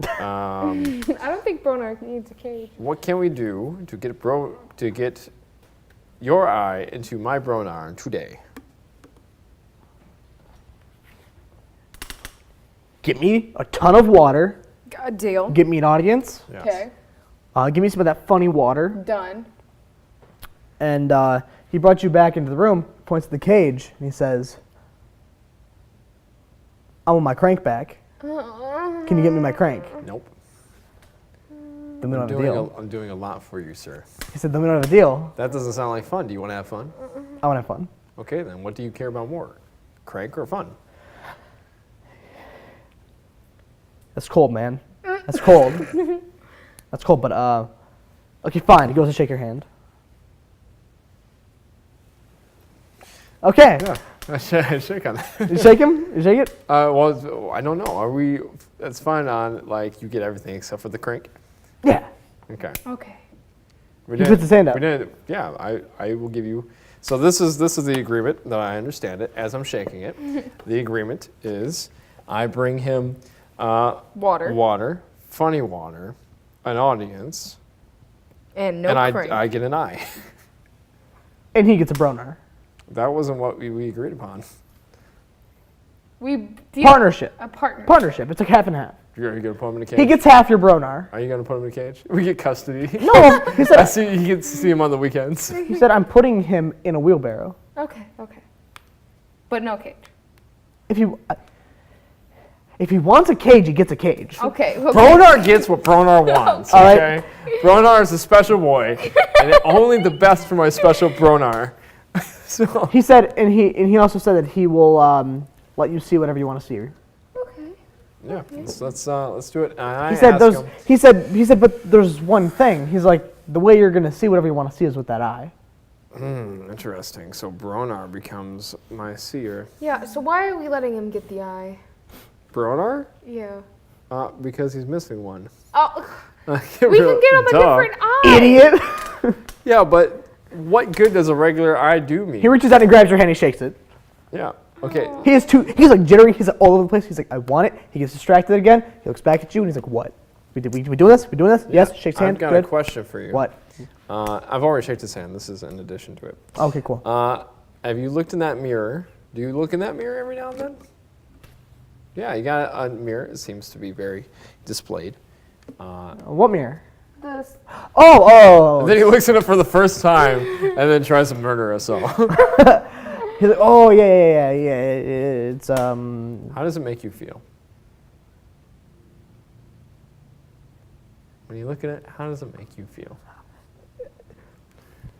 I don't think Bronar needs a cage. What can we do to get your eye into my Bronar today? Get me a ton of water. A deal. Get me an audience. Yes. Okay. Give me some of that funny water. Done. And he brought you back into the room, points to the cage, and he says, "I want my crank back. Can you get me my crank?" Nope. Then we don't have a deal. I'm doing a lot for you, sir. He said, "Then we don't have a deal. That doesn't sound like fun. Do you want to have fun? I want to have fun." Okay, then what do you care about more? Crank or fun? That's cold, man. That's cold. That's cold, but okay, fine. He goes to shake your hand. Okay. Yeah, I shake on that. You shake him? You shake it? Well, I don't know. Are we? That's fine on like you get everything except for the crank. Yeah. Okay. Okay. We He puts his hand up. We didn't. Yeah, I will give you. So this is the agreement that I understand it as I'm shaking it. The agreement is I bring him Water. funny water, an audience, And no and crank. I get an eye. And he gets a Bronar. That wasn't what we agreed upon. Partnership. A partner. Partnership. It's like half and half. Are you gonna put him in a cage? He gets half your Bronar. Are you gonna put him in a cage? We get custody. No, he said, I see. You get to see him on the weekends. he said, "I'm putting him in a wheelbarrow." Okay. But no cage. If he wants a cage, he gets a cage. Okay. Bronar gets what Bronar wants. All Okay. Bronar is a special boy, and only the best for my special Bronar. So He said, and he also said that he will let you see whatever you want to see. Okay. yeah, let's do it. And I He said, ask him, he said, but there's one thing. He's like, the way you're gonna see whatever you want to see is with that eye. interesting. So Bronar becomes my seer. Yeah. So why are we letting him get the eye? Bronar? Yeah. Because he's missing one. Oh. We can get him a different eye. Idiot! Yeah, but what good does a regular eye do me? He reaches out and grabs your hand. He shakes it. Yeah. Okay. He's like jittery. He's like all over the place. He's like, I want it. He gets distracted again. He looks back at you and he's like, what? We doing this? We doing this? Yes. Shakes hand. I've got Good. a question for you. What? I've already shaked his hand. This is in addition to it. Okay, cool. Have you looked in that mirror? Do you look in that mirror every now and then? Yeah, you got a mirror. It seems to be very displayed. What mirror? This. Oh. And then he looks at it for the first time and then tries to murder us all. He's like, oh yeah. It's How does it make you feel? When you look at it, how does it make you feel?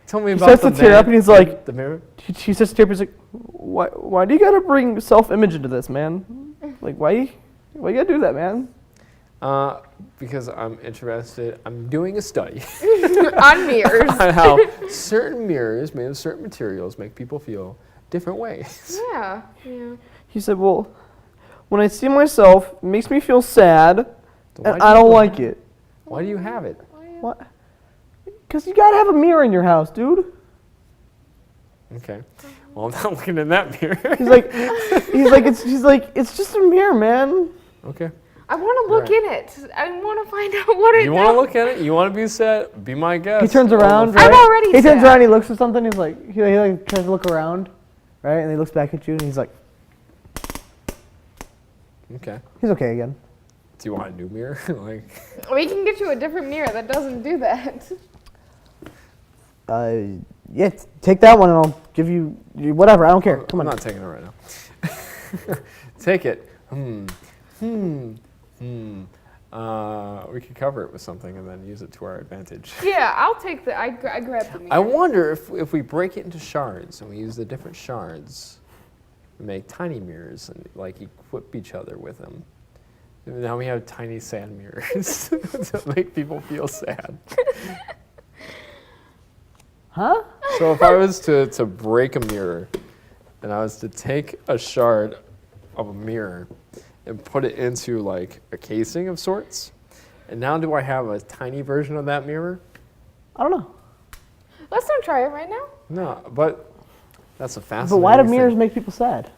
Tell me about starts to tear up and he's like, the mirror. She starts to tear up. He's like, why do you gotta bring self-image into this, man? Like, why you gotta do that, man? Because I'm interested. I'm doing a study On mirrors. on how certain mirrors made of certain materials make people feel different ways. Yeah. He said, well, when I see myself, it makes me feel sad, Why and do I you don't have like it. Why do you have it? What? Because you gotta have a mirror in your house, dude. Okay. Well, I'm not looking in that mirror. He's like, it's just a mirror, man. Okay. I want to look in it. I want to find out what it You want to look at it? You want to be sad? Be my guest. He turns around, I'm right? already He turns sad. around, he looks at something, he's like, he tries to look around, right? And he looks back at you, and he's like, Okay. he's okay again. Do you want a new mirror? Like. We can get you a different mirror that doesn't do that. Yeah, take that one, and I'll give you whatever. I don't care. Come I'm on. not taking it right now. Take it. We could cover it with something and then use it to our advantage. Yeah, I'll take the. I grab the mirror. I wonder if we break it into shards and we use the different shards, we make tiny mirrors and like equip each other with them. And now we have tiny sand mirrors to make people feel sad. Huh? So if I was to break a mirror and I was to take a shard of a mirror and put it into like a casing of sorts, and now do I have a tiny version of that mirror? I don't know. Let's not try it right now. No, but that's a fascinating But why do thing. mirrors make people sad?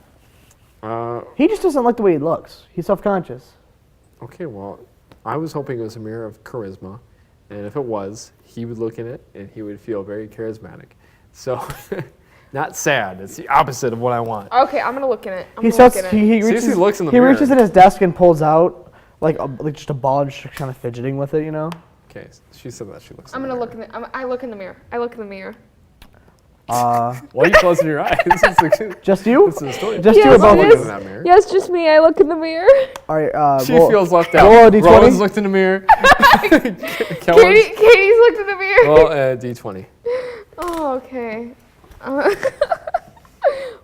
He just doesn't like the way he looks. He's self-conscious. Okay, well, I was hoping it was a mirror of charisma, and if it was, he would look in it and he would feel very charismatic. So, not sad. It's the opposite of what I want. Okay, I'm gonna look in it. He starts. He See if reaches. he looks in the he mirror. reaches in his desk and pulls out like just a ball, and just kind of fidgeting with it, you know. Okay, she said that she looks. I'm in gonna the look in the. I look in the mirror. I look in the mirror. Why are you closing your eyes? Just you? This is the story. Just you or Yes, both Look of in you? that mirror. Yes, just me. I look in the mirror. All right. She feels left out. roll a D20. Rowan's looked in the mirror. Kelwin's- Katie's looked in the mirror. Well, D20. Oh, okay.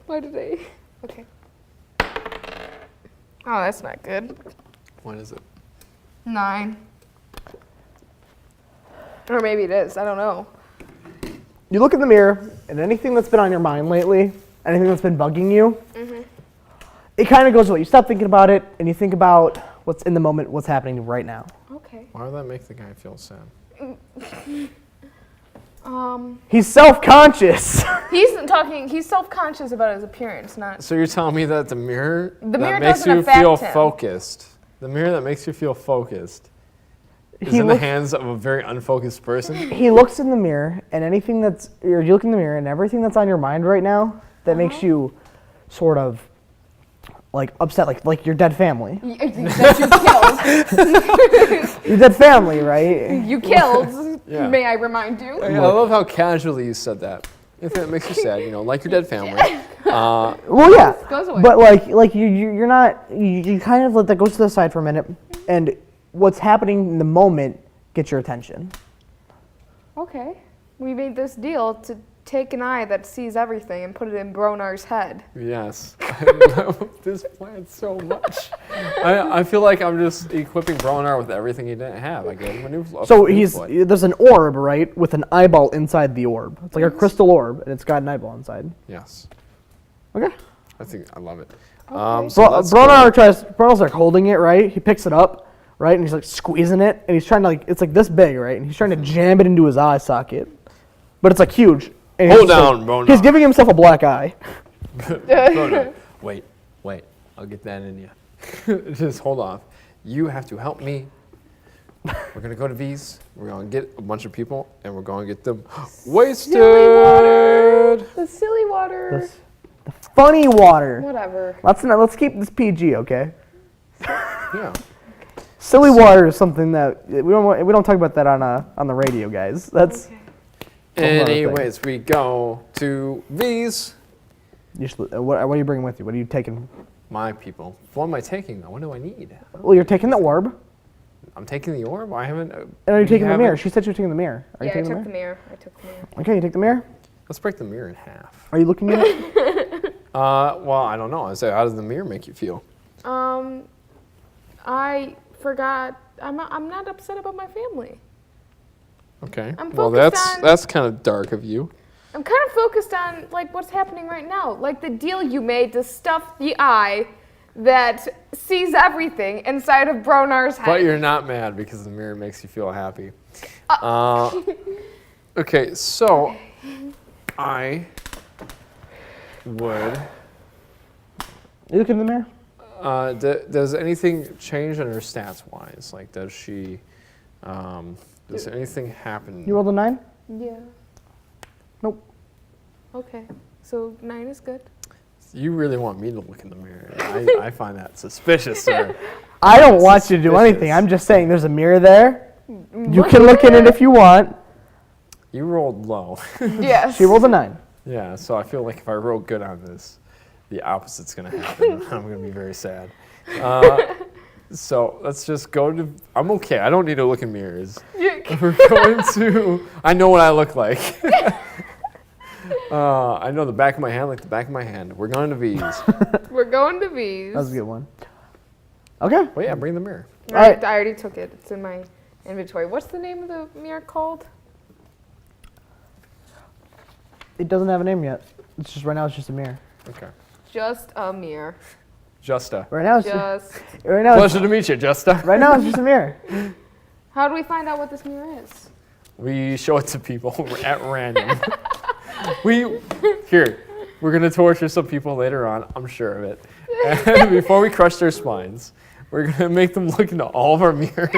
Why did I? Okay. Oh, that's not good. What is it? 9. Or maybe it is. I don't know. You look in the mirror, and anything that's been on your mind lately, anything that's been bugging you, it kind of goes away. You stop thinking about it, and you think about what's in the moment, what's happening right now. Okay. Why would that make the guy feel sad? He's self-conscious. He's self-conscious about his appearance, not. So you're telling me that the mirror The that mirror makes doesn't you affect feel him. focused, the mirror that makes you feel focused, is He in the looks- hands of a very unfocused person? He looks in the mirror, and anything that's, or you look in the mirror, and everything that's on your mind right now that makes you sort of like upset, like your dead family. That you killed. Your dead family, right? You killed. Yeah. May I remind you? I love how casually you said that. Anything that makes you sad, like your dead family. Well, yeah. Goes away. But like you're not. You kind of let that go to the side for a minute, and what's happening in the moment gets your attention. Okay. We made this deal to take an eye that sees everything and put it in Bronar's head. Yes. I love this plan so much. I feel like I'm just equipping Bronar with everything he didn't have. I gave him a new So new he's foot. there's an orb, right, with an eyeball inside the orb. It's like a crystal orb, and it's got an eyeball inside. Yes. Okay. I love it. Okay. So that's Bronar's like holding it, right? He picks it up, right, and he's like squeezing it, and he's trying to it's like this big, right, and he's trying to jam it into his eye socket, but it's like huge. And he's Hold just, down, like, Bronar. He's giving himself a black eye. Bronar, wait. I'll get that in you. Just hold off. You have to help me. We're going to go to V's. We're going to get a bunch of people, and we're going to get them wasted. The silly water. The funny water. Whatever. Let's keep this PG, okay? Yeah. Silly water is something that we don't talk about that on the radio, guys. That's Okay. a whole other thing. Anyways, we go to V's. What are you bringing with you? What are you taking? My people. What am I taking though? What do I need? Well, you're taking the orb. I'm taking the orb. I haven't. And are you taking the mirror? She said you were taking the mirror. Are you Yeah, I taking took the mirror. I took the mirror. Okay, you take the mirror. Let's break the mirror in half. Are you looking at it? Well, I don't know. So how does the mirror make you feel? I forgot. I'm not upset about my family. Okay. I'm Well, focused on- that's kind of dark of you. I'm kind of focused on like what's happening right now, like the deal you made to stuff the eye that sees everything inside of Bronar's head. But you're not mad because the mirror makes you feel happy. Okay, so I would. You looking in the mirror? Does anything change in her stats wise? Like, does she? Does anything happen? You rolled a 9? Yeah. Nope. Okay. So 9 is good. You really want me to look in the mirror? I find that suspicious, sir. I don't want you to do anything. I'm just saying there's a mirror there. You can look in it if you want. You rolled low. Yes. She rolled a 9. Yeah, so I feel like if I roll good on this, the opposite's going to happen. I'm going to be very sad. So let's just go to. I'm okay. I don't need to look in mirrors. We're going to. I know what I look like. I know the back of my hand like the back of my hand. We're going to V's. We're going to V's. That was a good one. Okay. Well, yeah, bring the mirror. Alright. I already took it. It's in my inventory. What's the name of the mirror called? It doesn't have a name yet. It's just right now. It's just a mirror. Okay. Just a mirror. Justa. Right now, it's Just. right now. It's, Pleasure to meet you, Justa. right now, it's just a mirror. How do we find out what this mirror is? We show it to people at random. We're gonna torture some people later on. I'm sure of it. And before we crush their spines, we're gonna make them look into all of our mirrors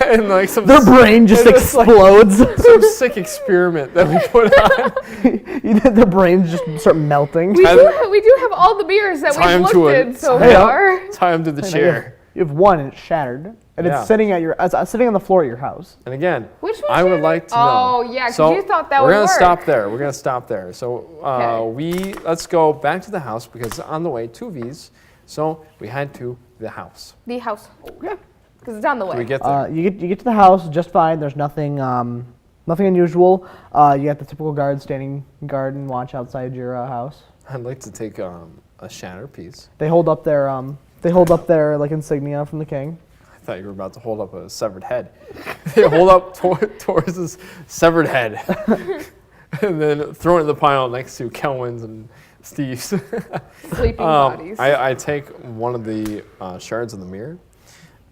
and like some Their brain just explodes. some sick experiment that we put on. Their brains just start melting. We do have all the mirrors that Time we've to looked a- in so Hey, far. Tie them to the chair. You have one and it's shattered, and Yeah. it's sitting at it's sitting on the floor at your house. And again, Which one I would shattered? like to know. Oh, yeah, 'cause So you thought that we're would gonna work. stop there. We're gonna stop there. So Okay. let's go back to the house because on the way 2 V's. So we head to the house. The house. Yeah. Because it's on the way. Do we get there? You get to the house just fine. There's nothing nothing unusual. You got the typical guard standing guard and watch outside your house. I'd like to take a shatter piece. They hold up their like insignia from the king. I thought you were about to hold up a severed head. They hold up towards this severed head, and then throw it in the pile next to Kelwin's and Steve's. Sleeping bodies. I take one of the shards of the mirror,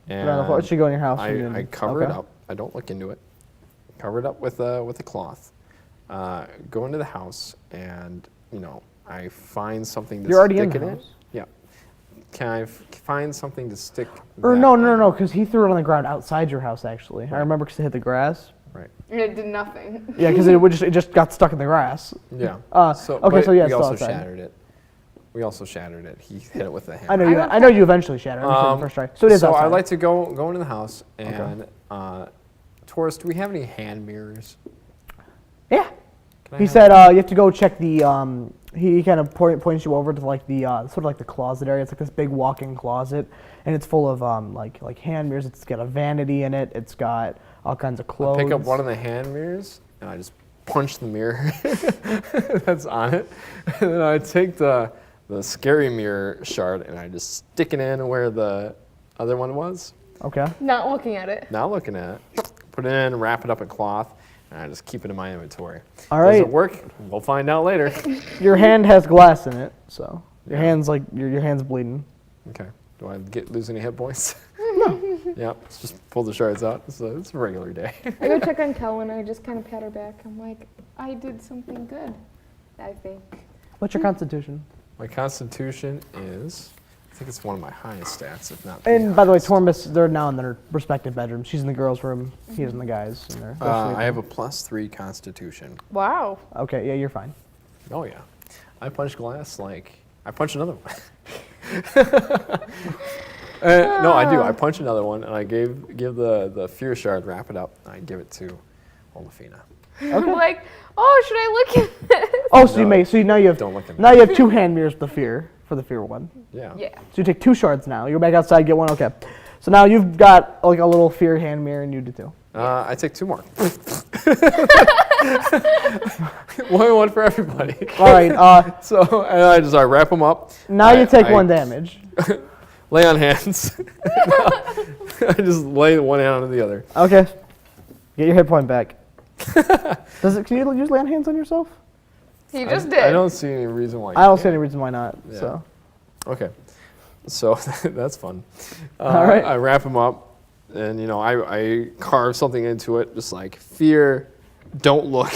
Put it on the floor. It and should go in your house. I cover it Okay. up. I don't look into it. Cover it up with a cloth. Go into the house, and I find something to You're already stick in the it house. Yeah. Can I find something to stick? Or that no, in? because he threw it on the ground outside your house. Actually, I remember because it hit the grass. Right. And it did nothing. Yeah, because it just got stuck in the grass. Yeah. Okay, but so yeah, we it's also still outside. shattered it. We also shattered it. He hit it with a hammer. I know you. I I know you eventually shattered. I understand the first try. So it is So outside. I'd like to go into the house and Taurus, do we have any hand mirrors? Yeah. Can I He have- said you have to go check the. He kind of points you over to like the sort of like the closet area. It's like this big walk-in closet, and it's full of like hand mirrors. It's got a vanity in it. It's got all kinds of clothes. Pick up one of the hand mirrors and I just punch the mirror that's on it. And then I take the scary mirror shard and I just stick it in where the other one was. Okay. Not looking at it. Now looking at it, put it in, wrap it up in cloth, and I just keep it in my inventory. All Does right. it work? We'll find out later. Your hand has glass in it, so your Yeah. hand's like your hand's bleeding. Okay. Do I lose any hit points? No. Yeah. Let's just pull the shards out. It's a regular day. I go check on Kelwin. I just kind of pat her back. I'm like, I did something good, I think. What's your constitution? My constitution is, I think it's one of my highest stats, if not. And by the way, Tormus, they're now in their respective bedrooms. She's in the girls' room. He's in the guys' in there. I have a +3 constitution. Wow. Okay, yeah, you're fine. Oh yeah. I punch glass like I punch another one. No, I do. I punch another one, and I give the fear shard, wrap it up, and I give it to Olaplina. I'm like, oh, should I look at this? Oh, so now you have Don't look at now you have 2 hand mirrors for the fear one. Yeah. Yeah. So you take 2 shards now. You go back outside, get 1. Okay. So now you've got like a little fear hand mirror, and you do 2. I take 2 more. one for everybody. All right. So and I wrap them up. Now you take 1 damage. Lay on hands. I just lay one hand on the other. Okay. Get your hit point back. Can you use land hands on yourself? He just did. I don't see any reason why. I don't see any reason why not. Yeah. So. Okay. So that's fun. All right. I wrap them up, and I carve something into it, just like fear. Don't look.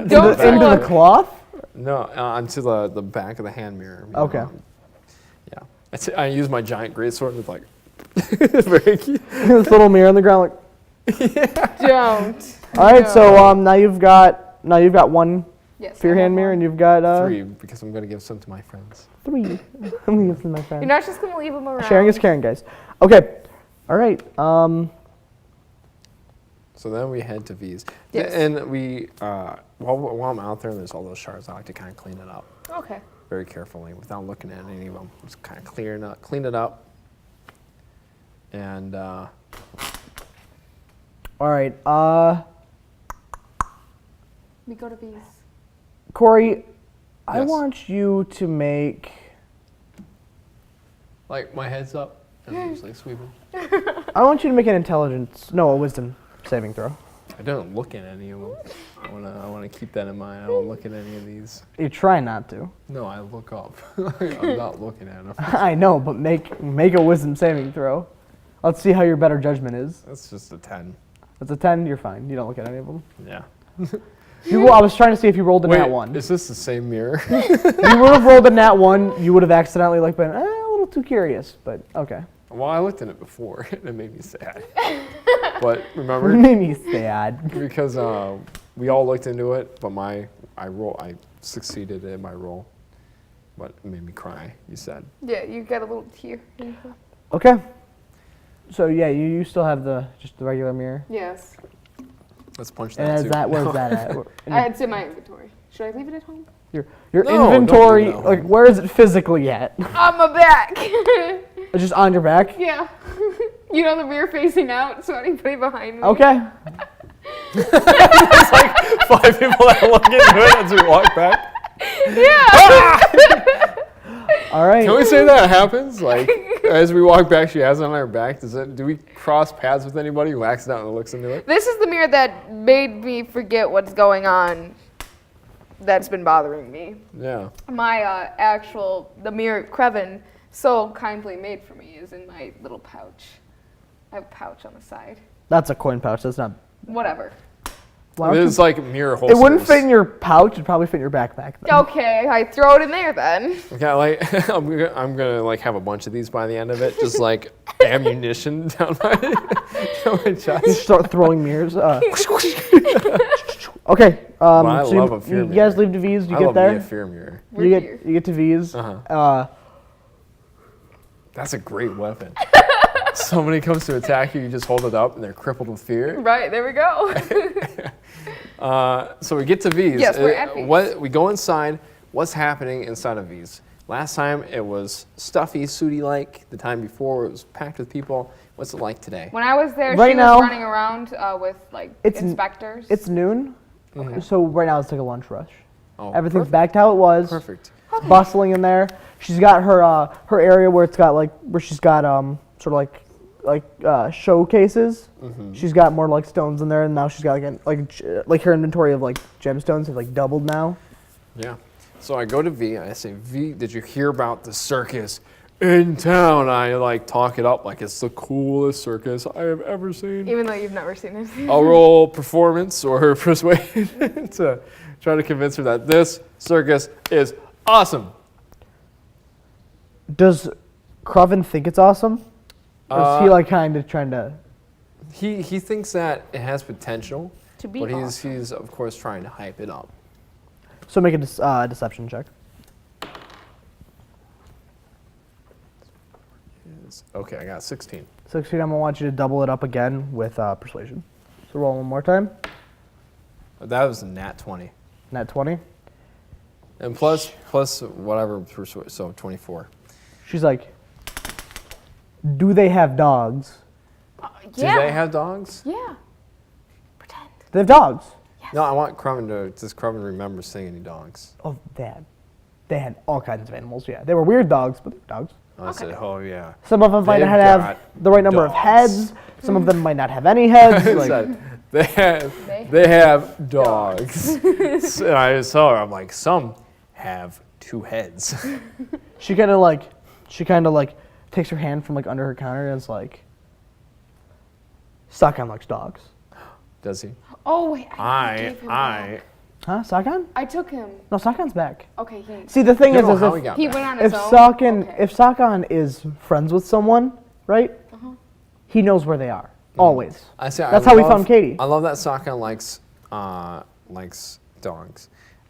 Don't into the cloth. No, onto the back of the hand mirror. Okay. Yeah. I use my giant greatsword with like very cute. This little mirror on the ground. Like. Don't. All right. So now you've got 1 Yes. fear hand mirror, and you've got 3 because I'm gonna give some to my friends. 3. I'm gonna give some to my friend. You're not just gonna leave them around. Sharing is caring, guys. Okay. All right. So then we head to V's. Yes. And we, while I'm out there and there's all those shards, I like to kind of clean it up Okay. very carefully without looking at any of them. Just kind of clean it up. And All right. We go to V's. Corey, I Yes. want you to make. like my head's up and I'm just like sweeping. I want you to make a wisdom saving throw. I don't look at any of them. I wanna keep that in mind. I don't look at any of these. You try not to. No, I look up. I'm not looking at them. I know, but make a wisdom saving throw. Let's see how your better judgment is. That's just a 10. If it's a 10, you're fine. You don't look at any of them. Yeah. I was trying to see if you rolled a nat 1. Is this the same mirror? If you would have rolled a nat 1, you would have accidentally been a little too curious, but okay. Well, I looked at it before and it made me sad. But remember? It made me sad. Because we all looked into it, but I succeeded in my roll. But it made me cry, you said. Yeah, you got a little tear. Okay. So yeah, you still have just the regular mirror. Yes. Let's punch And that as too. that, where's that at? It's in my inventory. Should I leave it at home? Your No, inventory, don't leave it at home. where is it physically at? On my back. It's just on your back? Yeah. You know the mirror facing out, so anybody behind me. Okay. There's like 5 people that look into it as we walk back. Yeah. All right. Can we say that happens? Like, as we walk back, she has it on her back. Do we cross paths with anybody who accidentally looks into it? This is the mirror that made me forget what's going on. That's been bothering me. Yeah. My the mirror Cruven so kindly made for me is in my little pouch. I have a pouch on the side. That's a coin pouch. That's not. Whatever. Why don't It's you- like mirror holsters. It wouldn't fit in your pouch. It'd probably fit in your backpack. Then. Okay, I throw it in there then. Okay, like I'm gonna like have a bunch of these by the end of it, just like ammunition down my chest. You start throwing mirrors. Okay. I So love a fear you mirror. guys leave to V's. You I get love there. me a fear mirror. We're You here. get to V's. Uh-huh. That's a great weapon. Somebody comes to attack you, you just hold it up, and they're crippled with fear. Right, there we go. So we get to V's. Yes, we're at V's. We go inside. What's happening inside of V's? Last time it was stuffy, sooty-like. The time before it was packed with people. What's it like today? When I was there, Right she now- was running around with inspectors. It's noon, so right now it's like a lunch rush. Oh, Everything's perfect. back to how it was. Perfect. It's bustling in there. She's got her area where it's got where she's got sort of like showcases. She's got more like stones in there, and now she's got like her inventory of like gemstones have like doubled now. Yeah. So I go to V. I say, V, did you hear about the circus in town? I like talk it up like it's the coolest circus I have ever seen. Even though you've never seen it. I'll roll performance or persuasion to try to convince her that this circus is awesome. Does Cruven think it's awesome? Or is he like kind of trying to? He thinks that it has potential, To be but awesome. he's of course trying to hype it up. So make a deception check. is. Okay, I got 16. 16, I'm going to want you to double it up again with persuasion. So roll one more time. That was a nat 20. Nat 20. And plus whatever, so 24. She's like, do they have dogs? Yeah. Do they have dogs? Yeah. Pretend. They have dogs. No, I want Cruven does Cruven remember seeing any dogs? Oh, they had all kinds of animals, yeah. They were weird dogs, but they were dogs. I said, oh yeah. Some of them might They've not have got the right number of dogs. heads. Some of them might not have any heads. I like, said, they have dogs. And I just saw her, I'm like, some have 2 heads. she kind of like takes her hand from like under her counter and is like, Sakan likes dogs. Does he? Oh, wait. I gave him back. Huh? Sakan? I took him. No, Sakan's back. Okay, he See, the thing I is, don't know how if, he got he back. went on if his own. Sakan, Okay. if Sakan is friends with someone, right? He knows where they are. Always. I say, That's I how we love- found Katie. I love that Sakan likes dogs.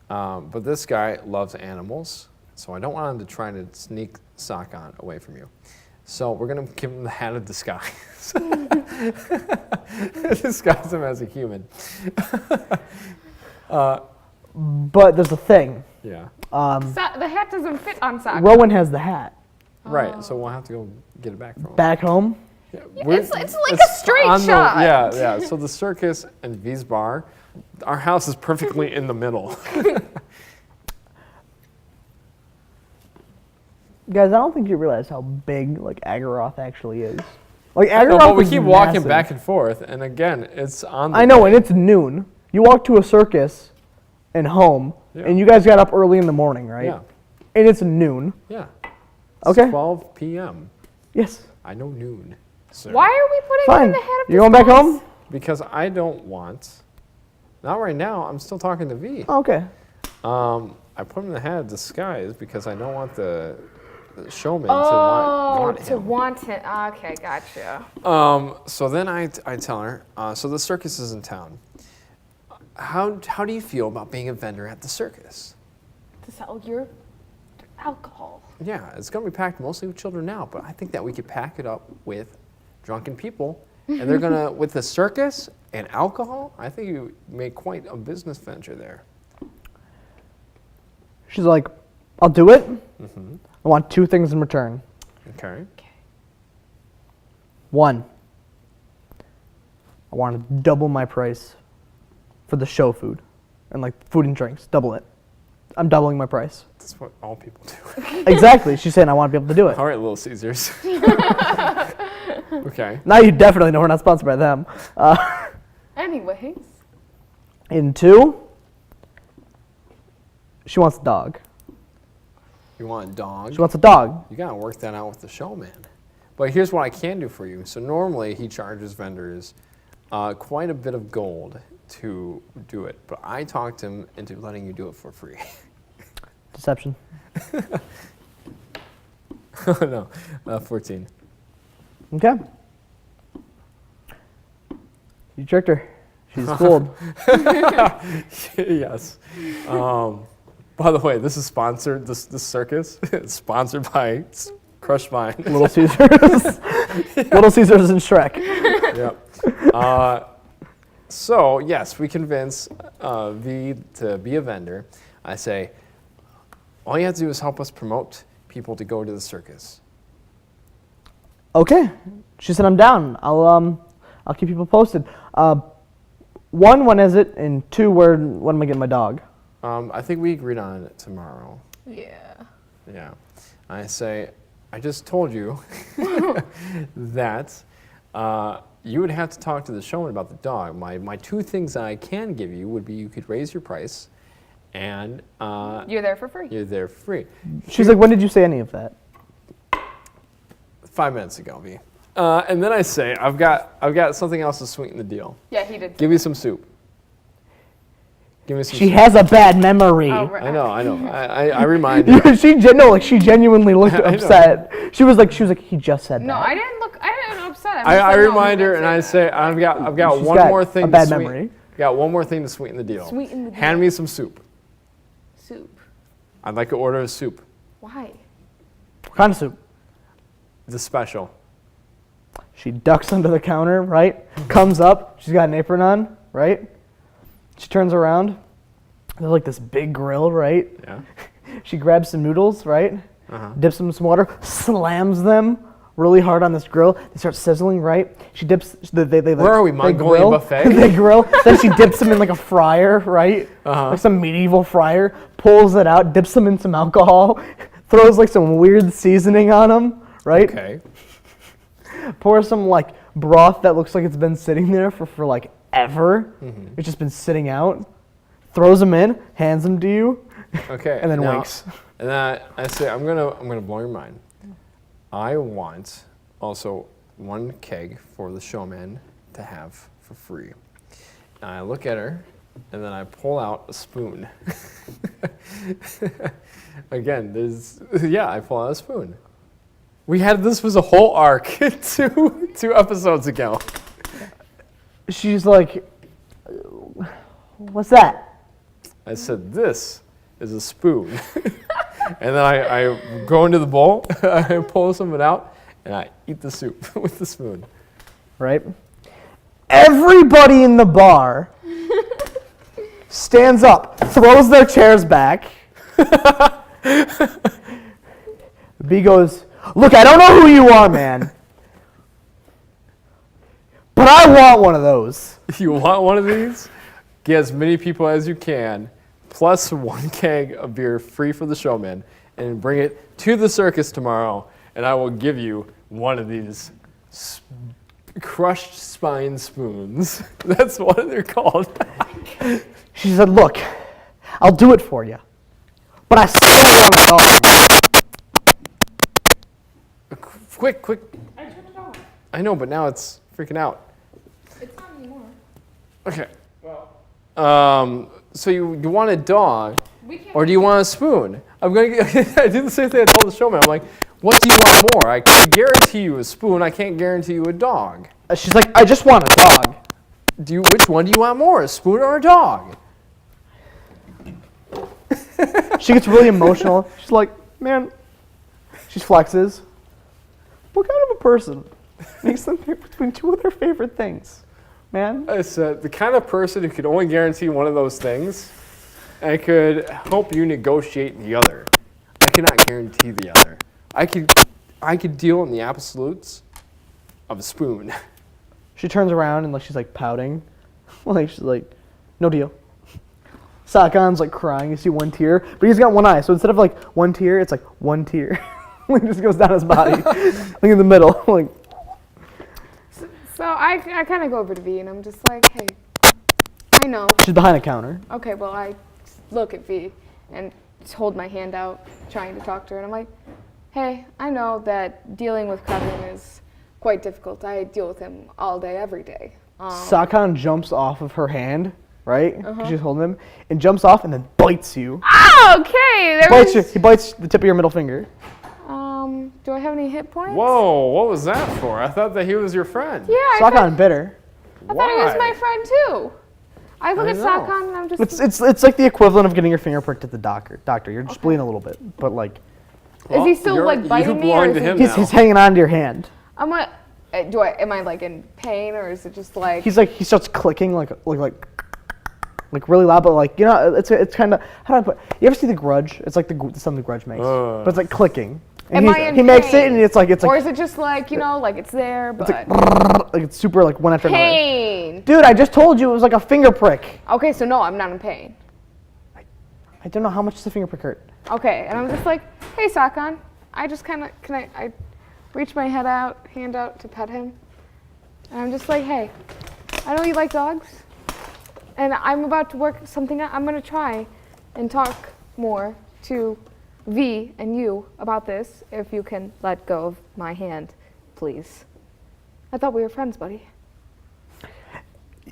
But this guy loves animals, so I don't want him to try to sneak Sakan away from you. So we're going to give him the hat of disguise. Disguise him as a human. But there's a thing. Yeah. The hat doesn't fit on Sokka. Rowan has the hat. Right, so we'll have to go get it back from him. Back home, Yeah, It's like a straight on the- shot. Yeah. So the circus and V's bar, our house is perfectly in the middle. guys, I don't think you realize how big like Agaroth actually is. Like No, Agaroth but we is keep walking massive. back and forth, and again, it's on the I know, day. and it's noon. You walk to a circus and home, Yeah. and you guys got up early in the morning, right? Yeah, And it's noon. yeah. Okay. It's 12 p.m. Yes. I know noon. Sir. Why are we putting Fine. him in the hat of You're going back disguise? home? Because I don't want. Not right now. I'm still talking to V. Oh, okay. I put him in the hat of disguise because I don't want the showman to want to him. want him. Okay, gotcha. So then I tell her, so the circus is in town. How do you feel about being a vendor at the circus? To sell your alcohol. Yeah, it's going to be packed mostly with children now, but I think that we could pack it up with drunken people. And they're going to, with the circus and alcohol, I think you make quite a business venture there. She's like, I'll do it. I want 2 things in return. Okay. One, I want to double my price for the show food and like food and drinks. Double it. I'm doubling my price. That's what all people do. Exactly. She's saying I want to be able to do it. All right, Little Caesars. Okay. Now you definitely know we're not sponsored by them. Anyways. In 2, she wants a dog. You want a dog? She wants a dog. You got to work that out with the showman. But here's what I can do for you. So normally he charges vendors quite a bit of gold to do it, but I talked him into letting you do it for free. Deception. No, 14. Okay. You tricked her. She's fooled. Yes. By the way, this is sponsored. This circus is sponsored by Crush Mine. Little Caesars. Little Caesars and Shrek. Yep. So yes, we convince V to be a vendor. I say, all you have to do is help us promote people to go to the circus. Okay. She said I'm down. I'll keep people posted. 1, when is it? And 2, when am I getting my dog? I think we agreed on it tomorrow. Yeah. Yeah. I say, I just told you that you would have to talk to the showman about the dog. My 2 things I can give you would be you could raise your price, and You're there for free. you're there for free. She's like, when did you say any of that? 5 minutes ago, V. And then I say, I've got something else to sweeten the deal. Yeah, he did. Give me some soup. Give me some She soup. has a bad memory. Oh, right. I know. I remind you. she genuinely looked I know. upset. She was like, he just said No, that. I didn't upset. I remind her and I say, I've got She's one got more a thing bad to memory. got one more thing to sweeten the deal. Sweeten the deal. Hand me some soup. Soup. I'd like to order a soup. Why? What kind of soup? the special. She ducks under the counter, right? Comes up. She's got an apron on, right? She turns around. There's like this big grill, right? Yeah. She grabs some noodles, right? Uh-huh. Dips them in some water, slams them really hard on this grill. They start sizzling, right? She dips. Where are we, Mongolian buffet? They grill. Then she dips them in like a fryer, right? Like some medieval fryer. Pulls it out, dips them in some alcohol, throws like some weird seasoning on them, right? Okay. Pour some like broth that looks like it's been sitting there for like ever. It's just been sitting out. Throws them in, hands them to you, Okay. and then now, winks. And then I say, I'm gonna blow your mind. I want also 1 keg for the showman to have for free. And I look at her, and then I pull out a spoon. Again, I pull out a spoon. This was a whole arc two episodes ago. She's like, "What's that?" I said, this is a spoon. And then I go into the bowl, I pull some of it out, and I eat the soup with the spoon. Right? Everybody in the bar stands up, throws their chairs back. B goes, "Look, I don't know who you are, man, but I want one of those." You want one of these? Get as many people as you can, plus 1 keg of beer free for the showman, and bring it to the circus tomorrow, and I will give you one of these crushed spine spoons. That's what they're called. She said, "Look, I'll do it for you, but I still want a dog." Quick. I turned it off. I know, but now it's freaking out. It's not anymore. Okay. So you want a dog, or do you want a spoon? I did the same thing I told the showman. I'm like, what do you want more? I can guarantee you a spoon. I can't guarantee you a dog. She's like, "I just want a dog." Which one do you want more, a spoon or a dog? She gets really emotional. She's like, "Man," she flexes. "What kind of a person makes them pick between 2 of their favorite things, man?" I said, the kind of person who could only guarantee one of those things, and could help you negotiate the other. I cannot guarantee the other. I could deal in the absolutes of a spoon. She turns around and like she's like pouting, like she's like, "No deal." Sakon's like crying. You see 1 tear, but he's got 1 eye. So instead of like 1 tear, it's like 1 tear. It just goes down his body, like in the middle. Like. So I kind of go over to V and I'm just like, "Hey, I know." She's behind the counter. Okay, well, I look at V and just hold my hand out, trying to talk to her, and I'm like, "Hey, I know that dealing with Cruven is quite difficult. I deal with him all day, every day." Sakon jumps off of her hand, right? 'Cause she's holding him, and jumps off and then bites you. Ah, okay. He bites the tip of your middle finger. Do I have any hit points? Whoa, what was that for? I thought that he was your friend. Yeah, Sakon bitter. I thought he was my friend too. I look I at know. Sakon and I'm just. It's like the equivalent of getting your finger pricked at the doctor. You're just bleeding a little bit, but like Is he still like biting me? Or belong is to he- him he's now. hanging on to your hand. I'm like, am I like in pain or is it just like? He starts clicking like really loud, but like it's kind of, how do I put? You ever see The Grudge? It's like something The Grudge makes, but it's like clicking. And Am I in he makes pain? it, and it's like Or is it just like like it's there, but like it's super like one after another. pain? Dude, I just told you it was like a finger prick. Okay, so no, I'm not in pain. I don't know how much the finger prick hurt. Okay, and I'm just like, "Hey, Sakon, I just kind of I reach my hand out to pet him, and I'm just like, "Hey, I know you like dogs, and I'm about to work something out. I'm gonna try and talk more to V and you about this. If you can let go of my hand, please. I thought we were friends, buddy."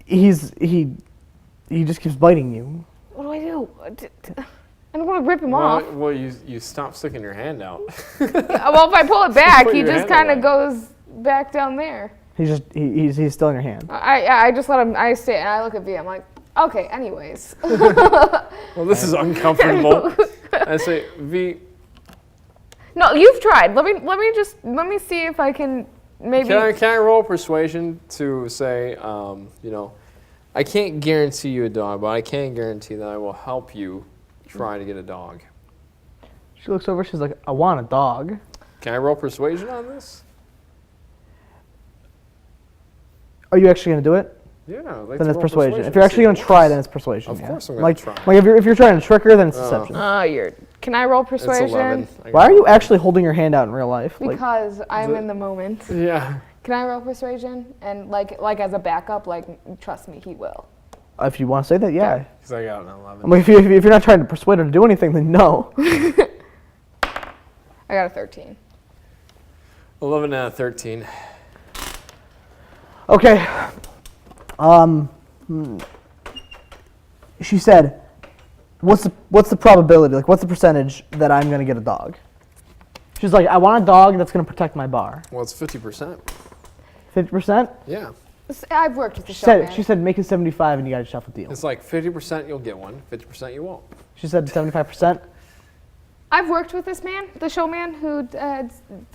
He just keeps biting you. What do I do? I don't want to rip him off. Well, you stop sticking your hand out. Well, if I pull it back, put he your just hand kind of away. goes back down there. He's still in your hand. I just let him. I stay and I look at V. I'm like, okay. Anyways, Well, this is uncomfortable. I say, V, No, you've tried. Let me see if I can maybe. Can I roll persuasion to say, I can't guarantee you a dog, but I can guarantee that I will help you try to get a dog. She looks over. She's like, I want a dog. Can I roll persuasion on this? Are you actually going to do it? Yeah, I'd like Then to it's roll persuasion. If you're actually going to try, then it's persuasion. Of course I'm gonna like, try. Like if you're trying to trick her, then it's deception. Can I roll It's persuasion? 11. Why are you actually holding your hand out in real life? Because I'm in the moment. Yeah. Can I roll persuasion? And like as a backup, trust me, he will. If you want to say that, yeah. Because I got an 11. I mean, if you're not trying to persuade her to do anything, then no. I got a 13. 11 out of 13. Okay. She said, what's the probability? Like, what's the percentage that I'm gonna get a dog? She's like, I want a dog that's gonna protect my bar. Well, it's 50%. 50%? Yeah. I've worked with the Showman. She said make it 75 and you gotta shuffle deal. It's like 50% you'll get one, 50% you won't. She said 75%. I've worked with this man, the Showman, who the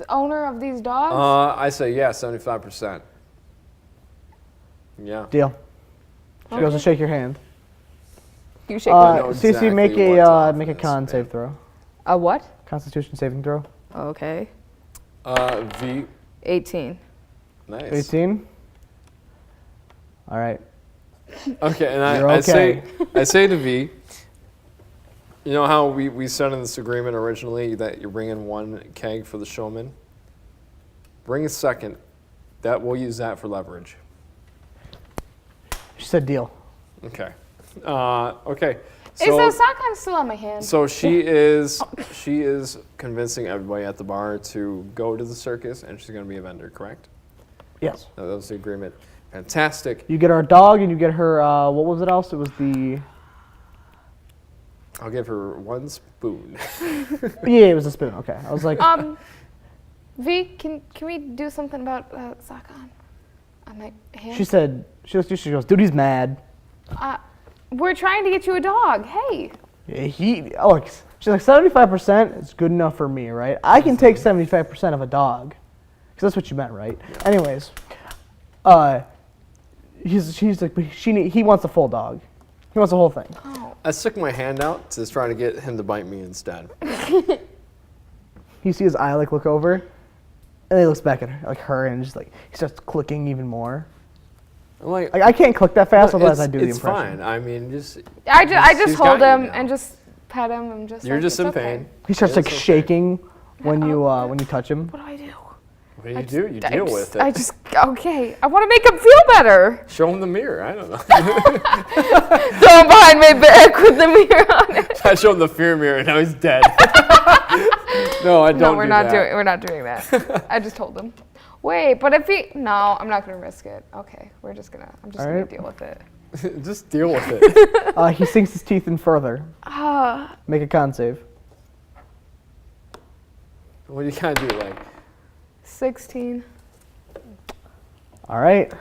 owner of these dogs. I say yeah, 75%. Yeah. Deal. She goes to shake your hand. You shake I know CC, exactly make what's off a this, con man. save throw. A what? Constitution saving throw. Okay. V. 18. Nice. 18. All right. Okay, and You're I okay. say to V, you know how we said in this agreement originally that you bring in one keg for the Showman? Bring a second. We'll use that for leverage. She said deal. Okay. Okay. Is the Sakan still on my hand? So she is convincing everybody at the bar to go to the circus, and she's going to be a vendor, correct? Yes. That was the agreement. Fantastic. You get her a dog and you get her, what was it else? It was the... I'll give her one spoon. Yeah, it was a spoon. Okay. I was like... V, can we do something about Sakan on my hand? She said, she goes, dude, he's mad. We're trying to get you a dog. Hey. Yeah, she's like, 75% is good enough for me, right? I can take 75% of a dog. Because that's what you meant, right? Yeah. Anyways, she's like, he wants a full dog. He wants the whole thing. Oh. I stuck my hand out to try to get him to bite me instead. You see his eye look over, and then he looks back at her, and just he starts clicking even more. I'm like, I can't click that fast, otherwise I do the impression. It's fine. I mean, I just he's hold got you him now. and just pet him and just. You're just it's in okay. pain. He starts It's okay. shaking when you touch him. What do I do? What do you do? You deal with it. Okay. I want to make him feel better. Show him the mirror. I don't know. Throw him behind my back with the mirror on it. I showed him the fear mirror. Now he's dead. No, I don't. No, we're not doing that. I just told him. Wait, but if no, I'm not gonna risk it. Okay, I'm just gonna deal with it. Just deal with it. He sinks his teeth in further. Make a con save. What do you kind of do, 16. All right.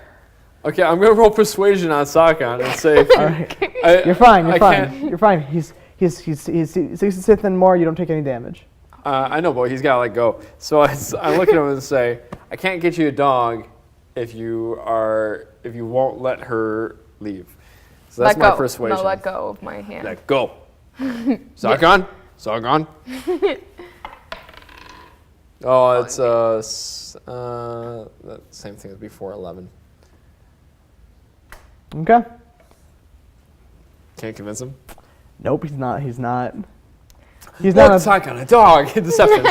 Okay, I'm gonna roll persuasion on Sakan and say. All right. You're fine. You're fine. Can't. You're fine. He's sinks his teeth in more. You don't take any damage. I know, but he's gotta let go. So I look at him and say, I can't get you a dog if you won't let her leave. So that's my persuasion. No, let go of my hand. Let go. Sakan. Sakan. Oh, it's the same thing as before, 11. Okay. Can't convince him. Nope, he's not. He's not Sakan, a dog. Deception.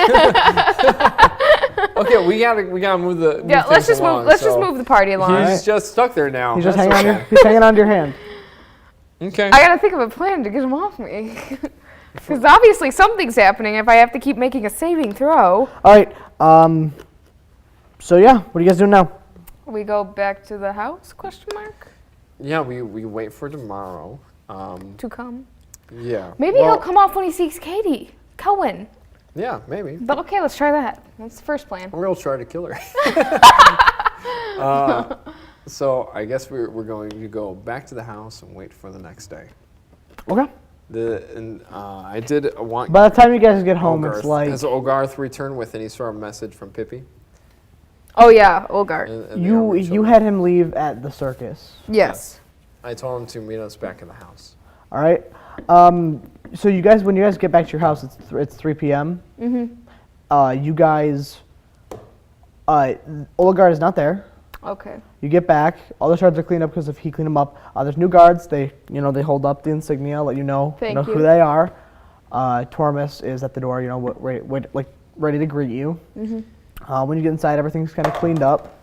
Okay, we gotta move the. Let's just move the party along. He's just stuck there now. He's just hanging on to your hand. Okay. I gotta think of a plan to get him off me. Because obviously something's happening if I have to keep making a saving throw. All right. So yeah, what are you guys doing now? We go back to the house? Question mark. Yeah, we wait for tomorrow. To come. Yeah. Maybe he'll come off when he sees Kelwin. Yeah, maybe. But okay, let's try that. That's the first plan. Or we'll try to kill her. So I guess we're going to go back to the house and wait for the next day. Okay. I did want. By the time you guys get home, it's like has Ogarth returned with any sort of message from Pippi? Oh yeah, Olgar. And the you armored you children? had him leave at the circus. Yes. I told him to meet us back in the house. All right. So you guys, when you guys get back to your house, it's 3 p.m. Mm-hmm. You guys, old guard is not there. Okay. You get back, all the shards are cleaned up because if he cleaned them up. There's new guards. They hold up the insignia, let you know, Thank who you. they are. Tormus is at the door, ready to greet you. Mm-hmm. When you get inside, everything's kind of cleaned up.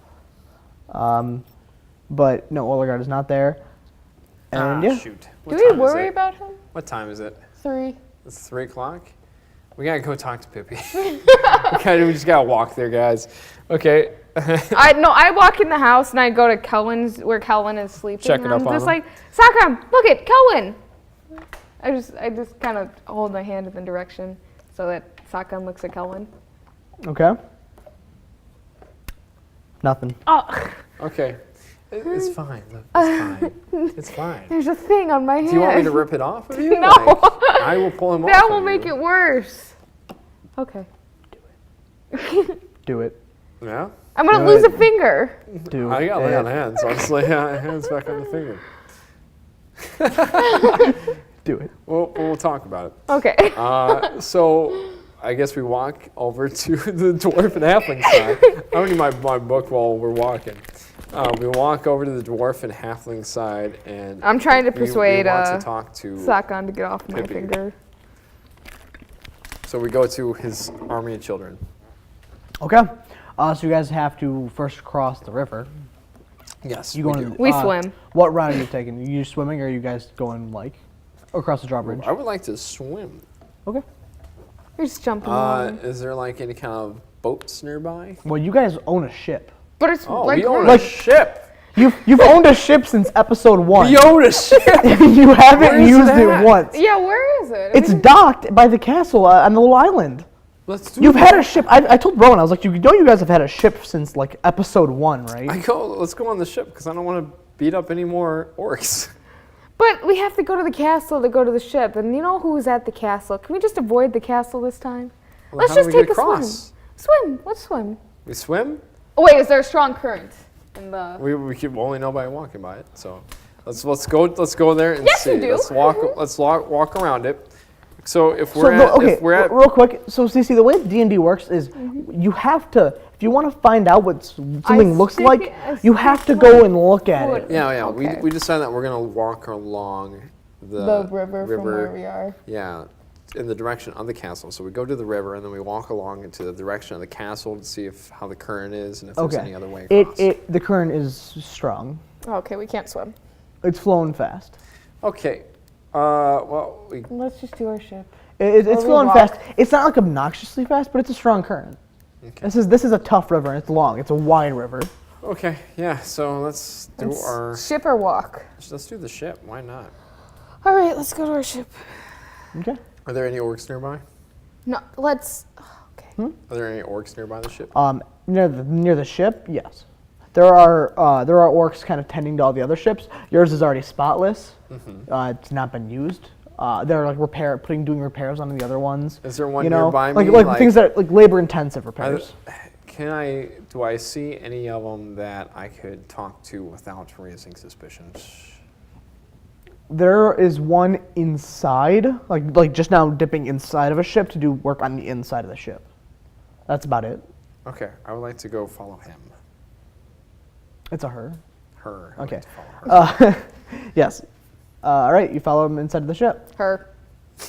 But no, Old guard is not there. And yeah. Shoot. Do we worry about him? What time is it? 3. It's 3 o'clock. We gotta go talk to Pippi. we just gotta walk there, guys. Okay. I walk in the house and I go to Kelwin's where Kelwin is sleeping. Checking and up I'm on just him. like, Sakam, look at Kelwin. I just kind of hold my hand in the direction so that Sakam looks at Kelwin. Okay. Nothing. Oh, Okay. It's fine. Look, it's fine. It's fine. there's a thing on my hand. Do you want me to rip it off of you? No. Like, I will pull him off. That of will you. make it worse. Okay. Do it. Yeah? I'm gonna Do lose it. a finger. Do I got it. lay on hands. So I'll just lay hands back on the finger. Do it. We'll talk about it. Okay. So I guess we walk over to the dwarf and halfling side. I don't need my book while we're walking. We walk over to the dwarf and halfling side, and I'm trying to we persuade want to talk to Sakam to get off my Pippi. finger. So we go to his army of children. Okay. So you guys have to first cross the river. Yes, You we going do. to We swim. What route are you taking? Are you swimming or are you guys going across the drawbridge? I would like to swim. Okay. You're just jumping along. Is there like any kind of boats nearby? Well, you guys own a ship. But it's Oh, like we own Like- a ship. You've owned a ship since episode 1. We own a ship. You haven't Where is used it it at? once. Yeah, where is it? It's docked by the castle on the little island. Let's do You've that. had a ship. I told Rowan, I was like, you guys have had a ship since like episode 1, right? Let's go on the ship because I don't want to beat up any more orcs. But we have to go to the castle to go to the ship, and you know who's at the castle. Can we just avoid the castle this time? Well, Let's how do just we take get a swim. across? Swim. Let's swim. We swim. Oh wait, is there a strong current in the? We can only know by walking by it. So let's go there and Yes, see. you do. Let's walk around it. So if So, we're okay, real quick. So, Cece, the way D&D works is you have to, if you want to find out what something looks stick like, it- I you stick have to my go and look at foot it. yeah. Okay. We decided that we're gonna walk along The river from where we are. Yeah, in the direction of the castle. So we go to the river and then we walk along into the direction of the castle to see how the current is and if there's any other way across. The current is strong. Oh, okay, we can't swim. It's flowing fast. Okay. Well, Let's just do our ship. It's Or we flowing walk. fast. It's not like obnoxiously fast, but it's a strong current. Okay. This is a tough river and it's long. It's a wide river. Okay. Yeah. So let's do our. Ship or walk. Let's do the ship. Why not? All right, let's go to our ship. Okay. Are there any orcs nearby? No, let's. Okay. Are there any orcs nearby the ship? Near the ship, yes. There are orcs kind of tending to all the other ships. Yours is already spotless. It's not been used. They're like doing repairs on the other ones. Is there one you know, nearby like, me? Like things that like labor intensive repairs. Do I see any of them that I could talk to without raising suspicions? There is one inside, like just now dipping inside of a ship to do work on the inside of the ship. That's about it. Okay, I would like to go follow him. It's a her. Her. I would Okay. like to follow her. Yes. All right, you follow him inside of the ship. Her.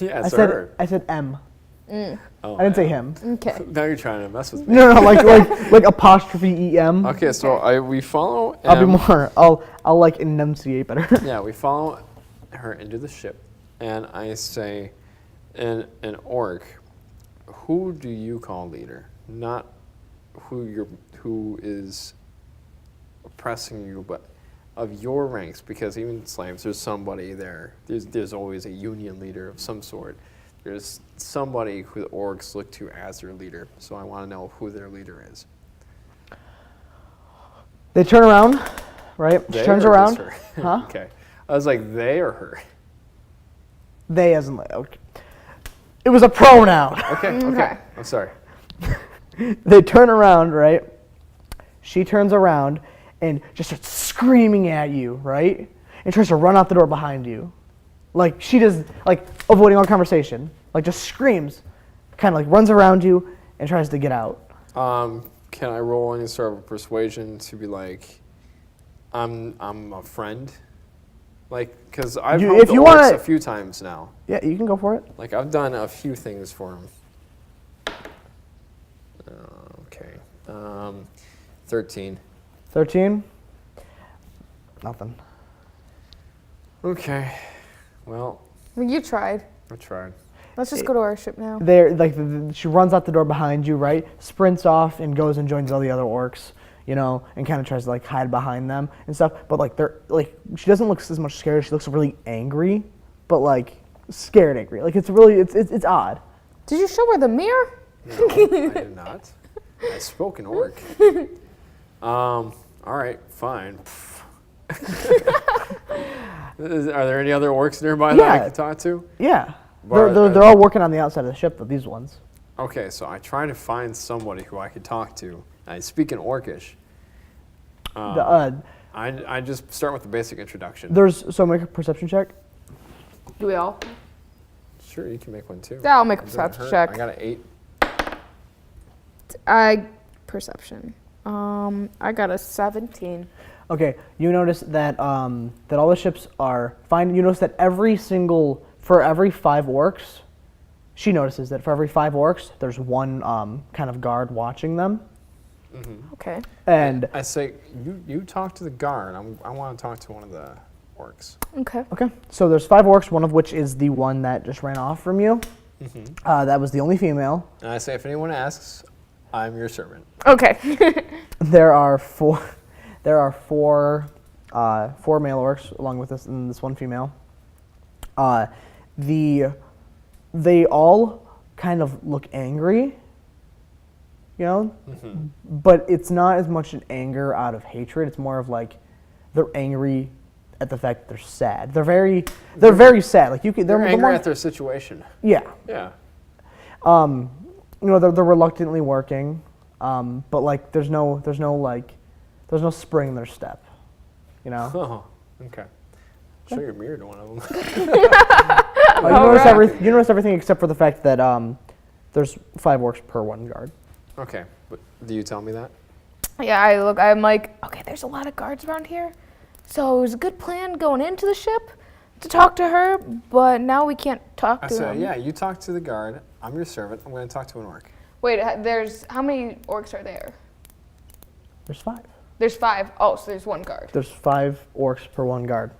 Yeah, it's her. I said M. Oh, I didn't say yeah. him. Okay. Now you're trying to mess with me. No, like apostrophe EM. Okay, so we follow. I'll be M. more. I'll like enunciate better. Yeah, we follow her into the ship, and I say, an orc, who do you call leader? Not who is oppressing you, but of your ranks, because even slaves, there's somebody there. There's always a union leader of some sort. There's somebody who the orcs look to as their leader. So I want to know who their leader is. They turn around, right? They She turns or around. just her? Huh? Okay. I was like, they or her? They as in like, okay. It was a pronoun. Okay. I'm sorry. They turn around, right? She turns around and just starts screaming at you, right? And tries to run out the door behind you. Like, she does, like, avoiding all conversation. Like, just screams. Kind of, like, runs around you and tries to get out. Can I roll any sort of persuasion to be like, I'm a friend? Like, because I've helped the orcs a few times now. Yeah, you can go for it. Like, I've done a few things for them. Okay. 13. 13? Nothing. Okay. Well, You tried. I tried. Let's just go to our ship now. She runs out the door behind you, right? Sprints off and goes and joins all the other orcs, you know, and kind of tries to like hide behind them and stuff. But like she doesn't look as much scared. She looks really angry, but like scared angry. Like it's odd. Did you show her the mirror? No, I did not. I spoke in orc. All right, fine. Are there any other orcs nearby that I can talk to? Yeah. They're all working on the outside of the ship, though, these ones. Okay, so I try to find somebody who I could talk to. I speak in Orcish. I just start with the basic introduction. So make a perception check. Do we all? Sure, you can make one too. Yeah, I'll make a perception check. I got an 8. Perception. I got a 17. Okay, you notice that that all the ships are fine. You notice that for every 5 orcs, she notices that for every 5 orcs, there's one kind of guard watching them. Mm-hmm. Okay. And I say, you talk to the guard. I want to talk to one of the orcs. Okay. Okay. So there's 5 orcs, one of which is the one that just ran off from you. Mm-hmm. That was the only female. And I say, if anyone asks, I'm your servant. Okay. There are four male orcs along with this and this one female. They all kind of look angry, you know, but it's not as much an anger out of hatred. It's more of like they're angry at the fact that they're sad. They're very sad. Like they're angry at their situation. Yeah. Yeah. You know, they're reluctantly working, but like there's no spring in their step, you know. Oh, okay. Show your mirror to one of them. You notice everything except for the fact that there's 5 orcs per 1 guard. Okay, but do you tell me that? Yeah, I'm like, okay, there's a lot of guards around here, so it was a good plan going into the ship to talk to her, but now we can't talk to them. Yeah, you talk to the guard. I'm your servant. I'm going to talk to an orc. Wait, how many orcs are there? There's 5. There's 5. Oh, so there's 1 guard. There's 5 orcs per 1 guard.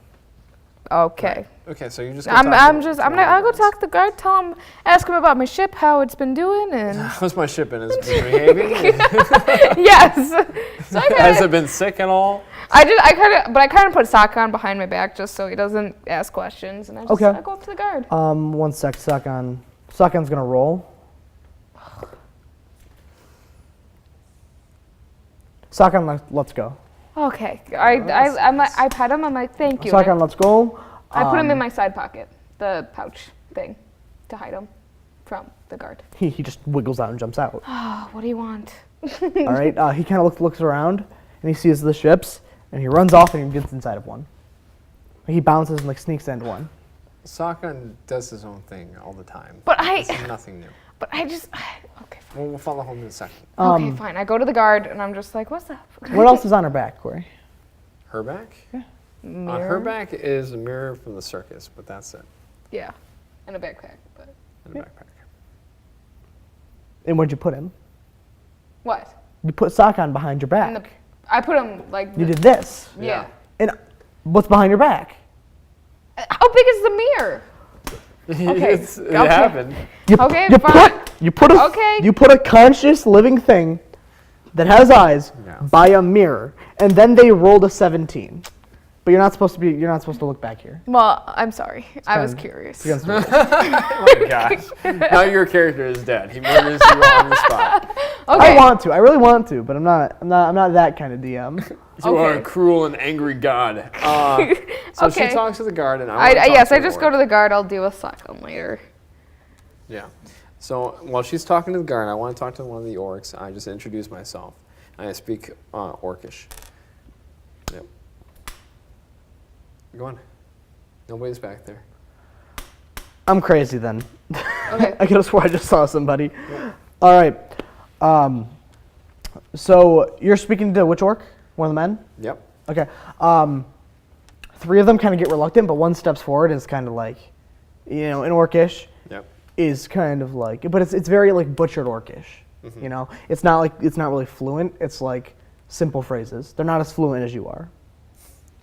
Okay. Right. Okay, so you just. I'll go talk to the guard. Ask him about my ship, how it's been doing, and. How's my ship been? Has it been behaving? Yes. So has it been sick at all? I kind of put Sakan behind my back just so he doesn't ask questions, and I go up to the guard. 1 sec, Sakan's gonna roll. Sakan, let's go. Okay. I pet him. I'm like, thank you. Sakan, let's go. I put him in my side pocket, the pouch thing, to hide him from the guard. He just wiggles out and jumps out. Oh, what do you want? All right. He kind of looks around and he sees the ships and he runs off and he gets inside of one. He bounces and like sneaks into one. Sakan does his own thing all the time. But it's nothing new. But I just okay. Fine. We'll follow home in a second. Okay, fine. I go to the guard and I'm just like, what's up? What else is on her back, Corey? Her back? Yeah. Mirror? On her back is a mirror from the circus, but that's it. Yeah, and a backpack. But and a backpack. And where'd you put him? What? You put Sakan behind your back. I put him like. You did this. Yeah. And what's behind your back? How big is the mirror? Okay. It happened. You put a conscious living thing that has eyes by a mirror, and then they rolled a 17. But you're not supposed to look back here. Well, I'm sorry. I was curious. Oh my gosh. Now your character is dead. He murders you on the spot. Okay. I really want to, but I'm not that kind of DM. You are a cruel and angry god. So Okay. she talks to the guard, and I want to talk Yes, to I the just orc. go to the guard. I'll deal with Sakon later. Yeah. So while she's talking to the guard, I want to talk to one of the orcs. I just introduce myself. I speak Orcish. Yep. Go on. Nobody's back there. I'm crazy then. Okay. I could have swore I just saw somebody. All right. So you're speaking to which orc? One of the men? Yep. Okay. 3 of them kind of get reluctant, but one steps forward and is kind of like, in Orcish. Yep. Is kind of like, but it's very like butchered Orcish. You know, it's not really fluent. It's like simple phrases. They're not as fluent as you are,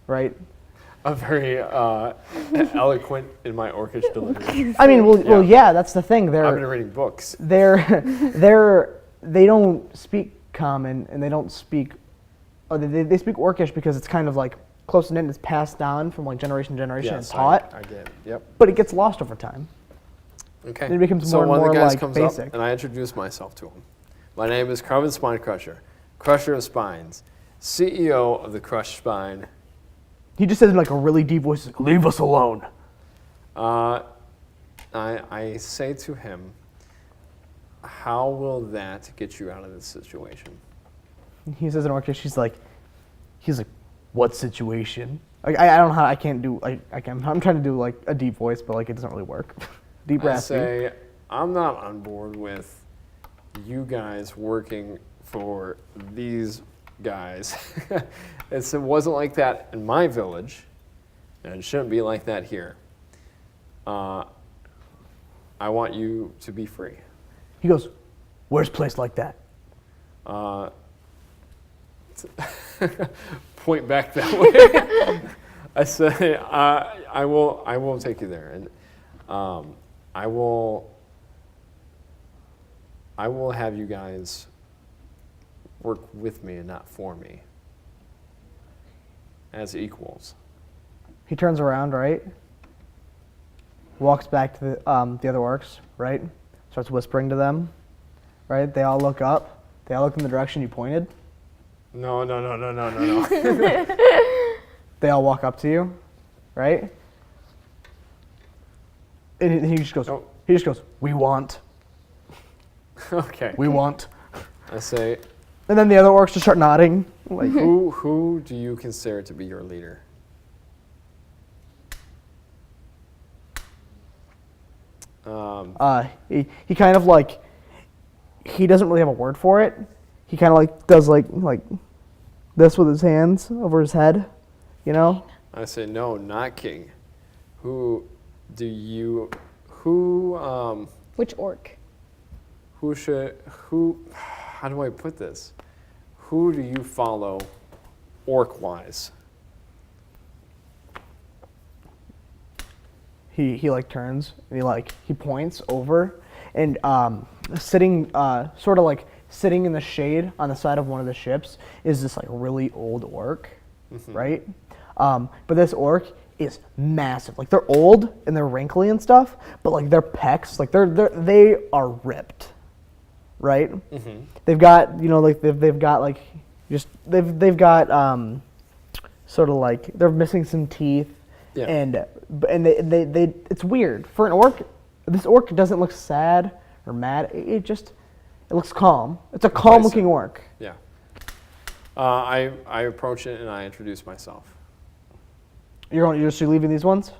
right? I'm very eloquent in my Orcish delivery. I mean, well, yeah, that's the thing. I've been reading books. They don't speak common, and they don't speak. They speak Orcish because it's kind of like close knit. It's passed down from like generation to generation and Yes, taught. I get it. Yep. But it gets lost over time. Okay. It becomes so more and one of more the guys like comes basic. up, and I introduce myself to him. My name is Cruven Spine Crusher, Crusher of Spines, CEO of the Crushed Spine. He just says in like a really deep voice, like, "Leave us alone." I say to him, how will that get you out of this situation? He says in Orcish, he's like, "What situation?" Like I don't know how I can't do I'm trying to do like a deep voice, but like it doesn't really work. Deep I raspy. say, I'm not on board with you guys working for these guys. It wasn't like that in my village, and it shouldn't be like that here. I want you to be free. He goes, "Where's a place like that?" Point back that way. I say, I will take you there, and I will have you guys work with me and not for me, as equals. He turns around, right? Walks back to the other orcs, right? Starts whispering to them, right? They all look up. They all look in the direction you pointed. No. They all walk up to you, right? And he just goes, No. "We want. Okay. We want." I say, And then the other orcs just start nodding. Like, who do you consider to be your leader? he kind of like, he doesn't really have a word for it. He kind of like does like this with his hands over his head, you know? I say, no, not king. Who, Which orc? how do I put this? Who do you follow orc-wise? He like turns and he points over and sitting sort of like sitting in the shade on the side of one of the ships is this like really old orc, right? But this orc is massive. Like they're old and they're wrinkly and stuff, but like their pecs, like they are ripped, right? They've got they've got sort of like they're missing some teeth. Yeah. And they it's weird for an orc. This orc doesn't look sad or mad. It looks calm. It's a calm looking orc. Yeah. I approach it and I introduce myself. You're leaving these ones?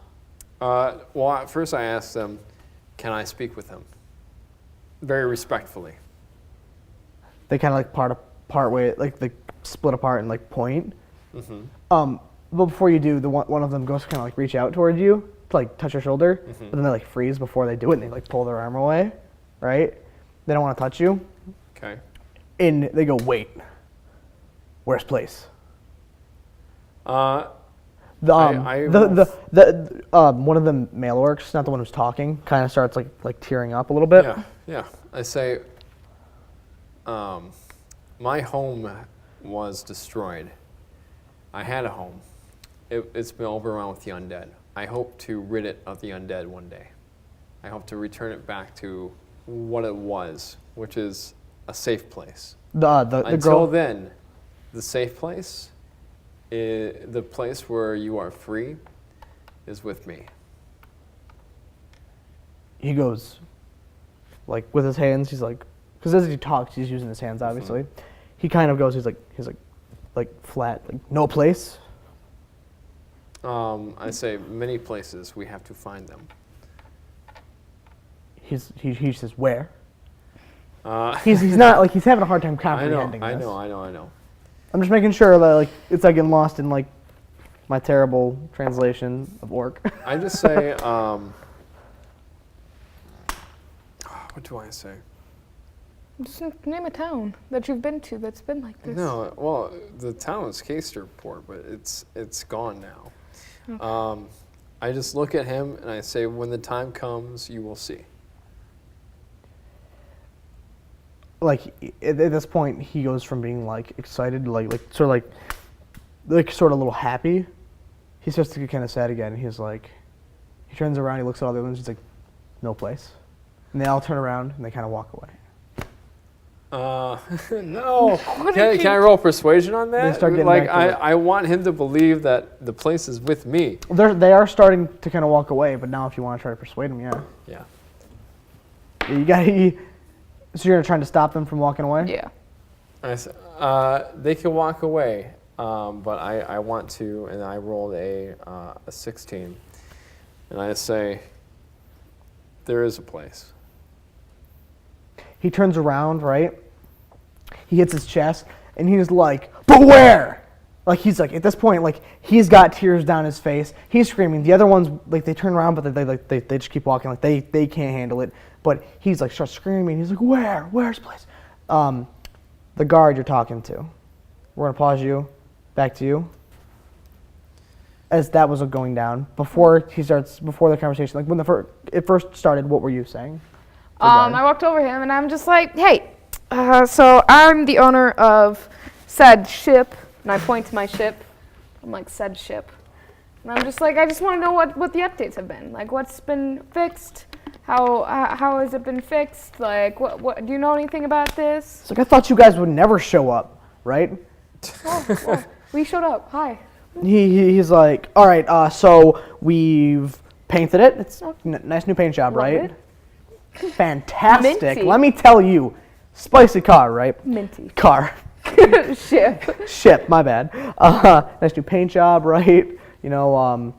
Well, at first I asked them, can I speak with them? Very respectfully. They kind of like part way, like they split apart and like point. But before you do, one of them goes to kind of like reach out toward you to like touch your shoulder, but then they like freeze before they do it and they like pull their arm away, right? They don't want to touch you. Okay. And they go, "Wait, where's place?" I One of the male orcs, not the one who's talking, kind of starts like tearing up a little bit. Yeah. I say, my home was destroyed. I had a home. It's been overrun with the undead. I hope to rid it of the undead one day. I hope to return it back to what it was, which is a safe place. Until then, the safe place is the place where you are free is with me. He goes, like, with his hands, he's like, because as he talks, he's using his hands, obviously. He kind of goes, he's like flat, like, no place. I say many places, we have to find them. He says, where? He's not, like, he's having a hard time I comprehending know. this. I'm just making sure that, like, it's not getting lost in, like, my terrible translation of orc. I just say, what do I say? Just name a town that you've been to that's been like this. No, well, the town is Casterport, but it's gone now. Okay. I just look at him and I say, when the time comes, you will see. Like, at this point, he goes from being, like, excited to, like sort of a little happy. He starts to get kind of sad again. He's like, he turns around, he looks at all the others, he's like, no place. And they all turn around and they kind of walk away. No. Can I roll persuasion on that? They start getting like, back to I want him to believe that the place is with me. They are starting to kind of walk away, but now if you want to try to persuade them, yeah. Yeah. So you're trying to stop them from walking away? Yeah. I say, they can walk away, but I want to, and I rolled a 16. And I say, there is a place. He turns around, right? He hits his chest, and he's like, but where? Like, he's like, at this point, like, he's got tears down his face. He's screaming. The other ones, like, they turn around, but they just keep walking. Like, they can't handle it. But he's like, starts screaming. He's like, where? Where's the place? The guard you're talking to. We're going to pause you. Back to you. As that was going down, before the conversation, like, when it first started, what were you saying? I walked over him and I'm just like, hey, so I'm the owner of said ship, and I point to my ship. I'm like, said ship. And I'm just like, I just want to know what the updates have been. Like, what's been fixed? How has it been fixed? Like, what do you know anything about this? It's like, I thought you guys would never show up, right? Well, we showed up. Hi. He's like, all right, so we've painted it. It's a nice new paint job, Love right? it. Fantastic. Minty. Let me tell you, spicy car, right? Minty. Car. Ship, my bad. Nice new paint job, right? You know,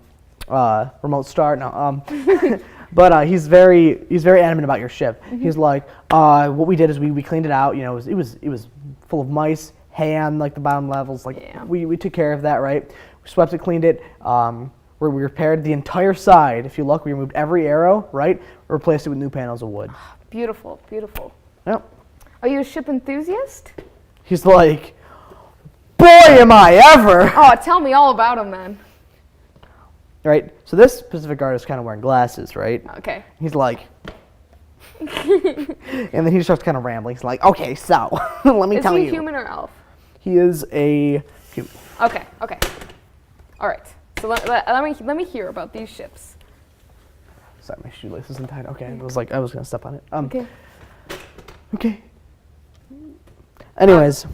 remote start. No, but he's very adamant about your ship. Mm-hmm. He's like, what we did is we cleaned it out. You know, it was full of mice, hay on like the bottom levels. Like, yeah. we took care of that, right? We swept it, cleaned it. We repaired the entire side. If you look, we removed every arrow, right? Replaced it with new panels of wood. Beautiful, beautiful. Yep. Are you a ship enthusiast? He's like, boy, am I ever! Oh, tell me all about him, then. Right, so this Pacific Guard is kind of wearing glasses, right? Okay. He's like, and then he starts kind of rambling. He's like, okay, so, let me tell you. Is he human or elf? He is a human. Okay. All right. So let me hear about these ships. Sorry, my shoelace isn't tied. Okay, I was gonna step on it. Okay. Anyways,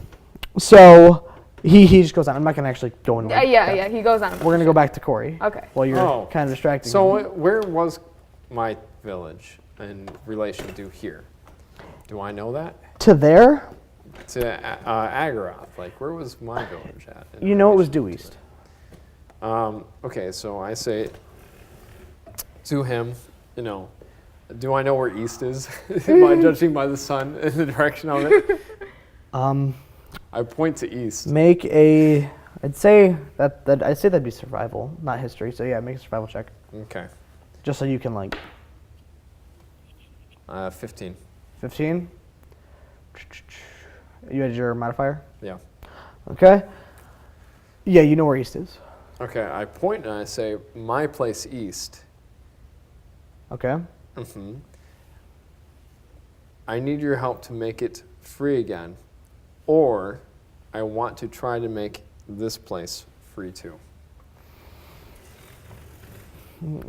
so he just goes on. I'm not gonna actually go into. Yeah. He goes on. We're gonna go back to Corey. Okay. While you're kind of distracted. So where was my village in relation to here? Do I know that? To there? To Agaroth. Like, where was my village at? You know, it was due east. Okay, so I say to him, you know, do I know where east is? Am I judging by the sun and the direction of it? I point to east. I'd say that'd be survival, not history. So yeah, make a survival check. Okay. Just so you can, like. 15. 15? You had your modifier? Yeah. Okay. Yeah, you know where east is. Okay, I point and I say, my place east. Okay. Mm-hmm. I need your help to make it free again, or I want to try to make this place free too.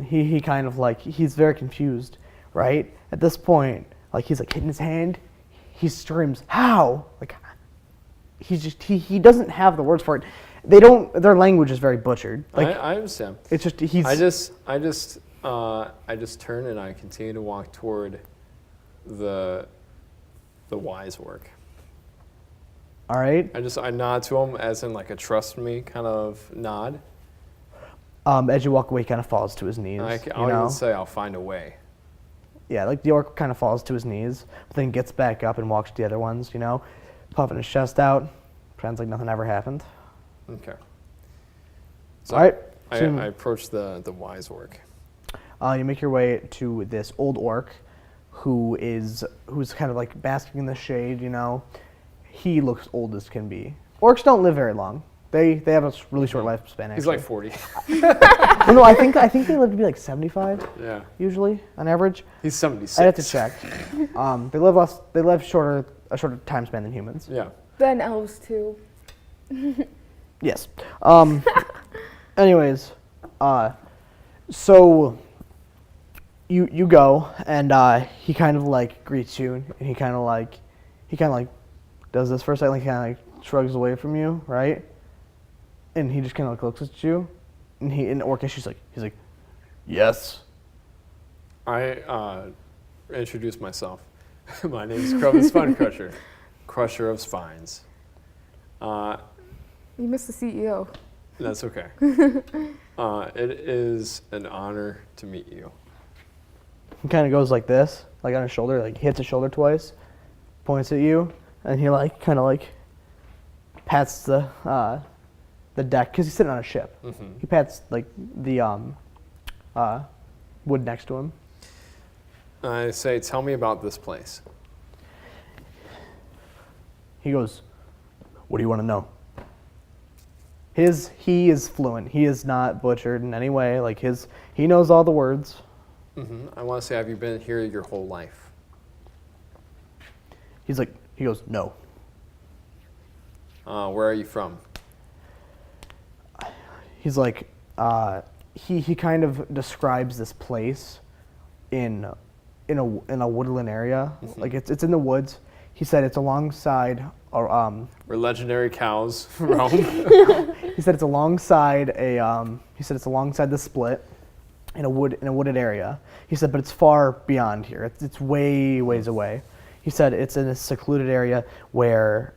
He kind of like, he's very confused, right? At this point, like, he's like hitting his hand. He screams, how? Like, he doesn't have the words for it. they don't. Their language is very butchered. Like I understand. it's just he's. I just turn and I continue to walk toward the wise orc. All right. I nod to him as in like a trust me kind of nod. As you walk away, he kind of falls to his knees. I'll even say I'll find a way. Yeah, like the orc kind of falls to his knees, but then gets back up and walks to the other ones. Puffing his chest out, pretends like nothing ever happened. Okay. So All right. I approach the wise orc. You make your way to this old orc, who's kind of like basking in the shade. He looks old as can be. Orcs don't live very long. They have a really short lifespan. Actually. He's like 40. Well, no, I think they live to be like 75. Yeah. Usually, on average. He's 76. I have to check. They live less. They live a shorter time span than humans. Yeah. Then elves too. Yes. Anyways, so you go and he kind of like greets you and he kind of like does this for a second, like kind of like shrugs away from you, right? And he just kind of like looks at you, and in Orcish he's like, yes. I introduce myself. My name is Cruven Spine Crusher, Crusher of Spines. You missed the CEO. That's okay. It is an honor to meet you. He kind of goes like this, like on his shoulder, like hits his shoulder twice, points at you, and he like kind of like pats the deck because he's sitting on a ship. Mm-hmm. He pats like the wood next to him. I say, tell me about this place. He goes, what do you want to know? He is fluent. He is not butchered in any way. Like he knows all the words. Mm-hmm. I want to say, have you been here your whole life? He goes, no. Where are you from? He's like, he kind of describes this place in a woodland area. Mm-hmm. Like it's in the woods. He said it's alongside. Where legendary cows roam. He said it's alongside the split in a wooded area. He said, but it's far beyond here. It's way ways away. He said it's in a secluded area where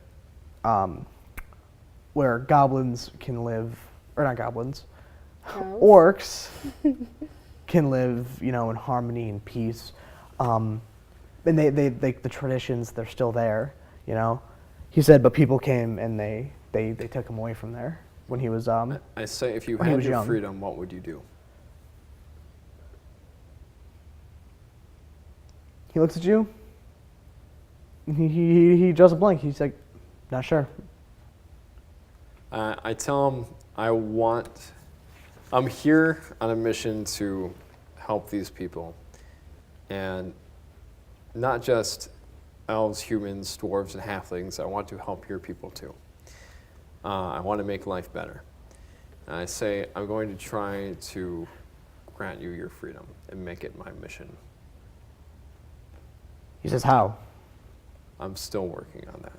goblins can live, or not goblins, orcs can live, in harmony and peace. And they the traditions, they're still there, He said, but people came and they took him away from there when he was I say, if you had your young. freedom, what would you do? He looks at you. He draws a blank. He's like, not sure. I tell him I'm here on a mission to help these people. And not just elves, humans, dwarves, and halflings. I want to help your people too. I want to make life better. And I say, I'm going to try to grant you your freedom and make it my mission. He says, how? I'm still working on that.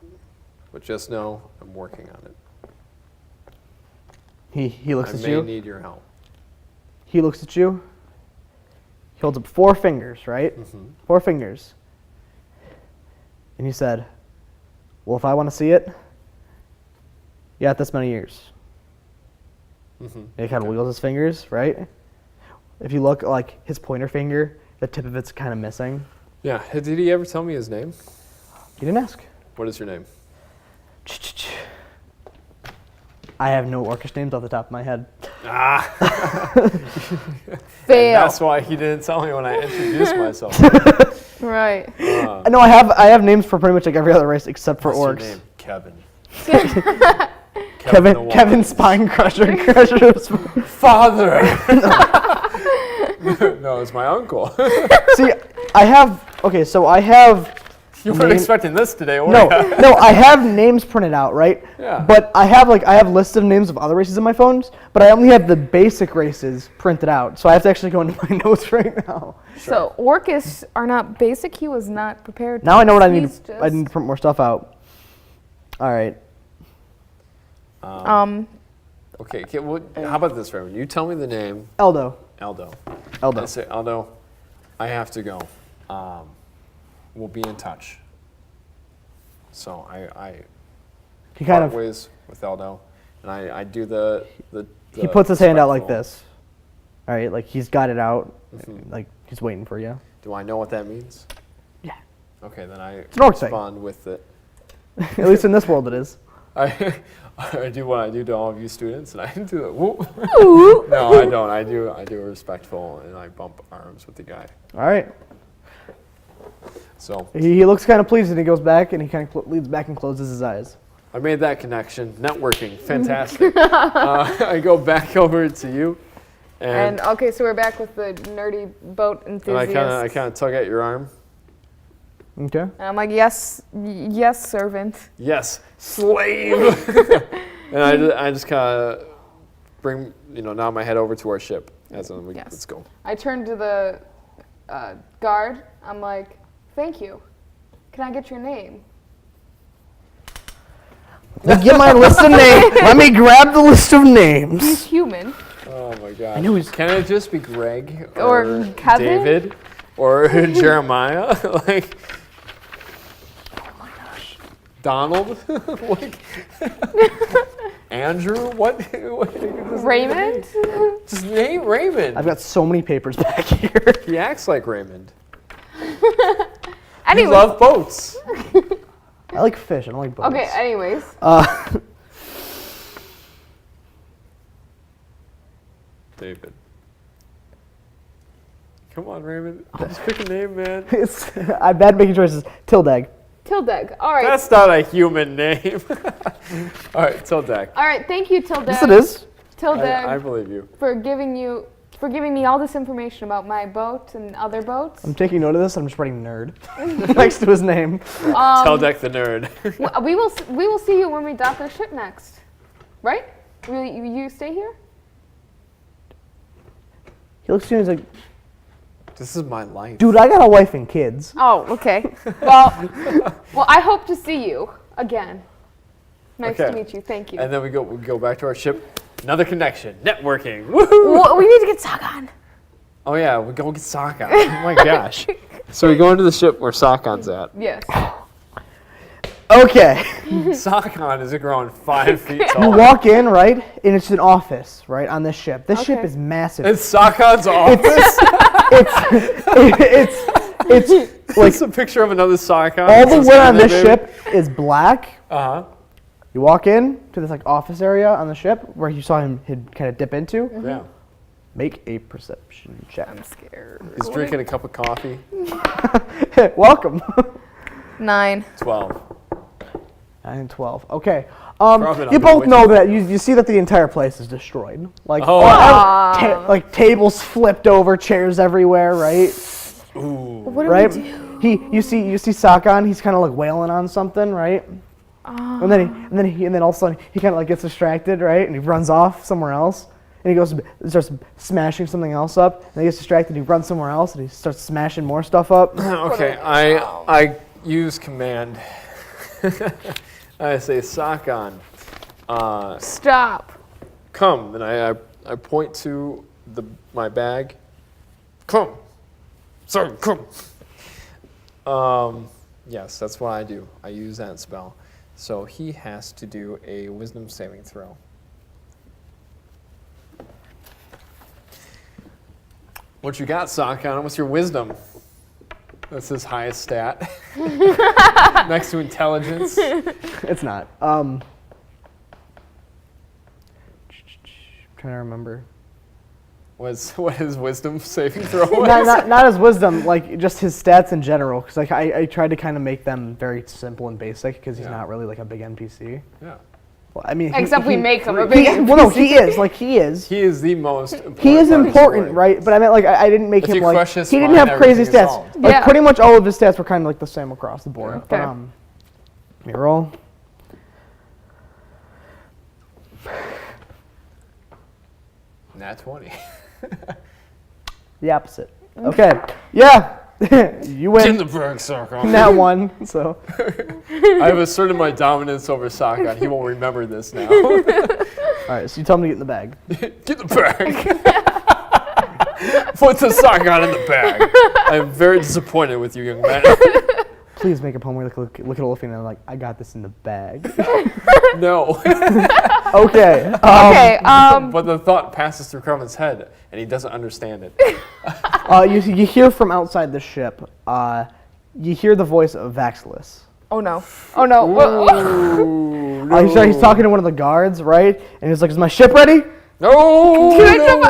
But just know I'm working on it. He looks at you. I may need your help. He looks at you. He holds up 4 fingers, right? Mm-hmm. 4 fingers. And he said, well, if I want to see it, you got this many years. Mm-hmm. And he kind of wiggles his fingers, right? If you look, like his pointer finger, the tip of it's kind of missing. Yeah. Did he ever tell me his name? He didn't ask. What is your name? I have no orcish names off the top of my head. Fail. That's why he didn't tell me when I introduced myself. Right. No, I have names for pretty much like every other race except for What's orcs. your name? Kevin. Kevin Spine Crusher. Father! No, it's my uncle. See, I have You weren't expecting this today, were No, you? no, I have names printed out, right? Yeah. But I have lists of names of other races in my phones, but I only have the basic races printed out. So I have to actually go into my notes right now. So Orcish are not basic. He was not prepared. Now I know what I need. He's I need to print more stuff out. All right. Okay, well, how about this, Raymond? You tell me the name. Eldo. Eldo. Eldo. I say, Eldo, I have to go. We'll be in touch. So I He kind part of ways with Eldo, and I do the he puts his hand out like respectful- this. All right, like he's got it out, Mhm. like he's waiting for you. Do I know what that means? Yeah. Okay, then I an orc thing. respond with it. At least in this world, it is. I do what I do to all of you students, and I do the whoop. No, I don't. I do a respectful, and I bump arms with the guy. All right. So He looks kind of pleased, and he goes back, and he kind of leans back and closes his eyes. I made that connection. Networking, fantastic. I go back over to you, And okay, so we're back with the nerdy boat and enthusiast. I kind of tug at your arm. Okay. And I'm like, yes, servant. Yes, slave. And I just kind of bring nod my head over to our ship as in Yes. let's go. I turn to the guard. I'm like, thank you. Can I get your name? Let me get my list of names. Let me grab the list of names. He's human. Oh my God. I knew he's. Can it just be Greg Or Kevin? David or Jeremiah? Like. Donald? Like, Andrew? What Raymond? Just name Raymond. I've got so many papers back here. He acts like Raymond. Anyways. You love boats. I like fish. I don't like boats. Okay, anyways. David. Come on, Raymond. Just pick a name, man. I'm bad making choices. Tildeg. Tildeg. All right. That's not a human name. All right, Tildek. All right. Thank you, Tildeg. Yes, it is. Tildeg, I believe you. for giving me all this information about my boat and other boats. I'm taking note of this. I'm just writing nerd next to his name. Tildek the nerd. We will see you when we dock our ship next, right? Will you stay here? He looks at you and he's like, This is my life. dude, I got a wife and kids. Oh, okay. Well, I hope to see you again. Nice Okay. to meet you. Thank you. And then we go back to our ship. Another connection. Networking. Woohoo! Well, we need to get Sagan. Oh yeah, we go get Sakon. Oh my gosh. So we go into the ship where Sakon's at. Yes. Okay. Sakon is growing 5 feet You tall. walk in, right, and it's an office, right, on this ship. This ship Okay. is massive. It's Sakon's office. It's like It's a picture of another Sakon. all the wood on this ship is black. Uh-huh. You walk in to this like office area on the ship where you saw him kind of dip into. Yeah. Make a perception check. I'm scared. He's drinking a cup of coffee. Welcome. 9. 12. 9 and 12. Okay. Probably not You gonna both win. know that you see that the entire place is destroyed. Like Oh. like tables flipped over, chairs everywhere, right? Ooh. What do Right? we do? You see Sakon. He's kind of like wailing on something, right? And then all of a sudden he kind of like gets distracted, right? And he runs off somewhere else. And he goes starts smashing something else up. And he gets distracted. He runs somewhere else, and he starts smashing more stuff up. Okay, I use command. I say Sakon. Stop. Come, and I point to my bag. Come, sir, come. Yes, that's what I do. I use that spell. So he has to do a wisdom saving throw. What you got, Sakon? What's your wisdom? That's his highest stat. Next to intelligence. It's not. Trying to remember. What his wisdom saving throw was? not his wisdom, like just his stats in general. Because like I tried to kind of make them very simple and basic because he's Yeah. not really like a big NPC. Yeah. Well, I mean, Except we make him a big NPC. Well, no, he is. Like he is. He is the most important. He is part of the important, story. right? But I meant like I didn't make If him you like crush his he didn't spine, have crazy everything is stats. solved. Like Yeah. pretty much all of his stats were kind of like the same across the board. Yeah. But Okay. let me roll. Nat 20. The opposite. Okay. Yeah. You win. Kinderberg circle. That one. So I have asserted my dominance over Sakon. He won't remember this now. All right, so you tell him to get in the bag. Get the bag. Put the sock on in the bag. I'm very disappointed with you, young man. Please make a poem where look at Olaplina and like, I got this in the bag. No. Okay. Okay. But the thought passes through Cruven's head, and he doesn't understand it. You hear from outside the ship. You hear the voice of Vaxilis. Oh no. Oh no. Ooh, no. He's talking to one of the guards, right? And he's like, "Is my ship ready?" No. Can I jump?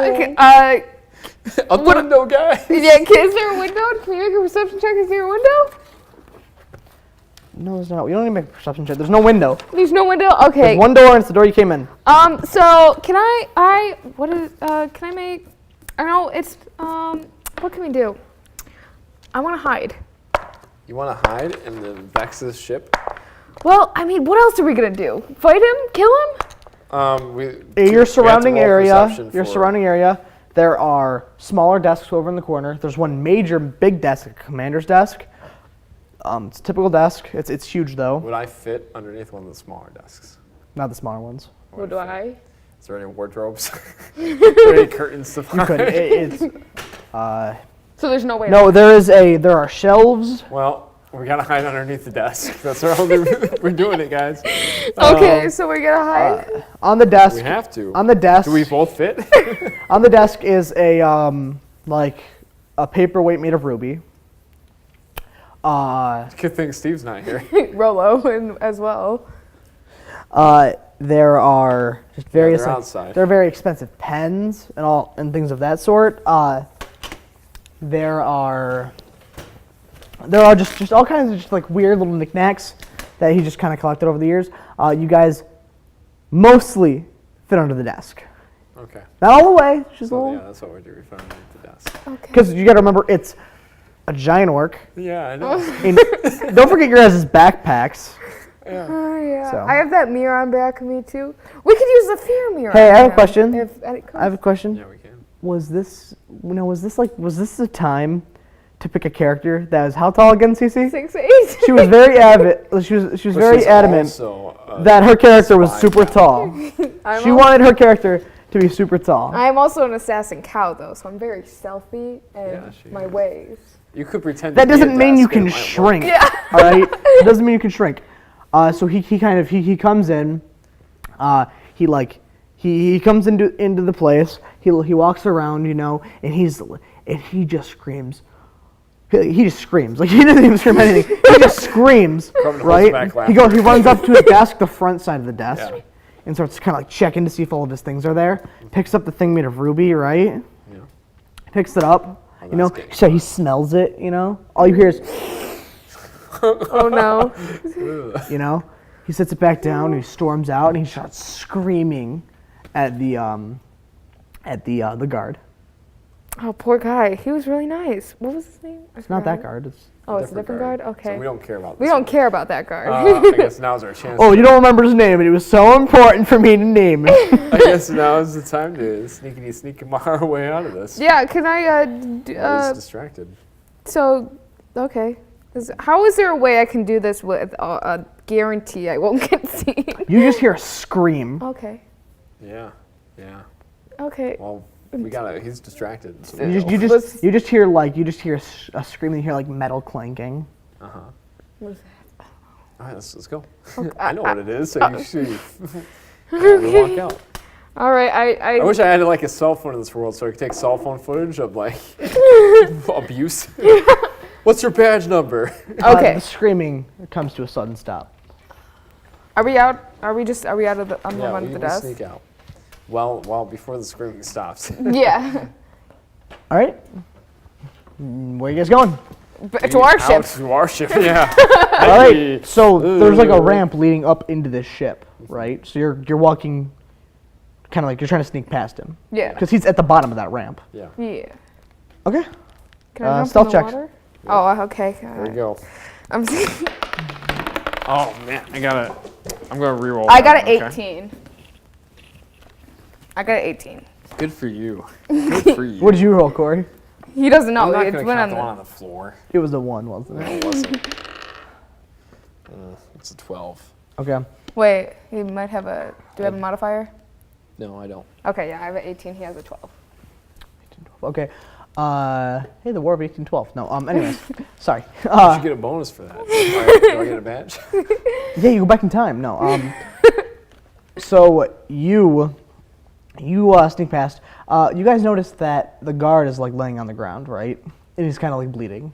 Out the window, guys. Yeah. Is there a window? Can you make a perception check? Is there a window? No, there's not. We don't need to make a perception check. There's no window. There's no window. Okay. There's one door, and it's the door you came in. So can can I make? I know it's. What can we do? I want to hide. You want to hide in the Vex's ship? Well, I mean, what else are we gonna do? Fight him? Kill him? Your surrounding area. There are smaller desks over in the corner. There's one major big desk, a commander's desk. It's a typical desk. It's huge though. Would I fit underneath one of the smaller desks? Not the smaller ones. What do I? Is there any wardrobes? Are there any curtains to You could. find? So there's no way. No, there are shelves. Well, we gotta hide underneath the desk. That's our only. We're doing it, guys. Okay, so we're gonna hide. On the desk. We have to. On the desk. Do we both fit? On the desk is a like a paperweight made of ruby. Good thing Steve's not here. Rolo as well. There are just various. they're outside. There are very expensive pens and things of that sort. There are just all kinds of just like weird little knickknacks that he just kind of collected over the years. You guys mostly fit under the desk. Okay. Not all the way, just a So, little. yeah, that's what we do. We found underneath the desk. Okay. Because you got to remember, it's a giant orc. Yeah, I know. And don't forget your guys' backpacks. Yeah. Oh yeah. So. I have that mirror on back of me too. We could use the fear mirror. Hey, I have a now, question. if Eddie I have a question. Yeah, we can. Was this the time to pick a character that was how tall again, Cece? 6'8". She was very avid. She was But very she's adamant also, that her character was 5 super now. tall. She wanted her character to be super tall. I'm also an assassin cow though, so I'm very stealthy and Yeah, she my is. ways. You could pretend. That to be a doesn't mean you desk and can it might shrink. work. Yeah. All right. It doesn't mean you can shrink. So he comes in. He comes into the place. He walks around, and he just screams. He just screams. Like, he doesn't even scream anything. He just screams, Cruven holds right? back He runs up to his desk, the front side of the desk, Yeah. and starts kind of like checking to see if all of his things are there. Picks up the thing made of ruby, right? Yeah. Picks it up, that's getting so he smells it, All you hear is, Oh no. He sets it back down, and he storms out, and he starts screaming at the guard. Oh, poor guy. He was really nice. What was his name? It's not that guard. It's Oh, it's a different guard? Okay. So we don't care about this. We don't one. care about that guard. I guess now's our chance. Oh, you don't remember his name, and it was so important for me to name it. I guess now is the time to sneak our way out of this. Yeah, can I, He's distracted. so, okay. How is there a way I can do this with a guarantee I won't get seen? You just hear a scream. Okay. Yeah. Okay. Well, he's distracted. So You just hear a scream, and you hear like metal clanking. What is that? All right, let's go. Okay, I know what it is, so you should walk out. All right, I wish I had like a cell phone in this world so I could take cell phone footage of like abuse. What's your badge number? Okay. The screaming comes to a sudden stop. Are we out? Are we out of the Yeah, one we of the desk? sneak out. Well, before the screaming stops. Yeah. All right. Where you guys going? To our ship. Out to our ship, yeah. All right. So there's like a ramp leading up into this ship, right? So you're walking, kind of like you're trying to sneak past him. Yeah. Because he's at the bottom of that ramp. Yeah. Yeah. Okay. Can I jump stealth in the checks. water? Oh, okay. There we go. I'm Oh man, I'm gonna reroll. I got that an one, okay? 18. I got an 18. Good for you. Good for you. What did you roll, Corey? He doesn't know. I'm not It gonna went count on the one on the floor. It was a 1, wasn't it? No, it wasn't. It's a 12. Okay. Wait, he might have a. Do we have a modifier? No, I don't. Okay, yeah, I have an 18. He has a 12. 18, 12. Okay. Hey, the War of 1812. No. Anyways, sorry. You should get a bonus for that. Do I get a badge? Yeah, you go back in time. No. So you sneak past. You guys notice that the guard is like laying on the ground, right? And he's kind of like bleeding.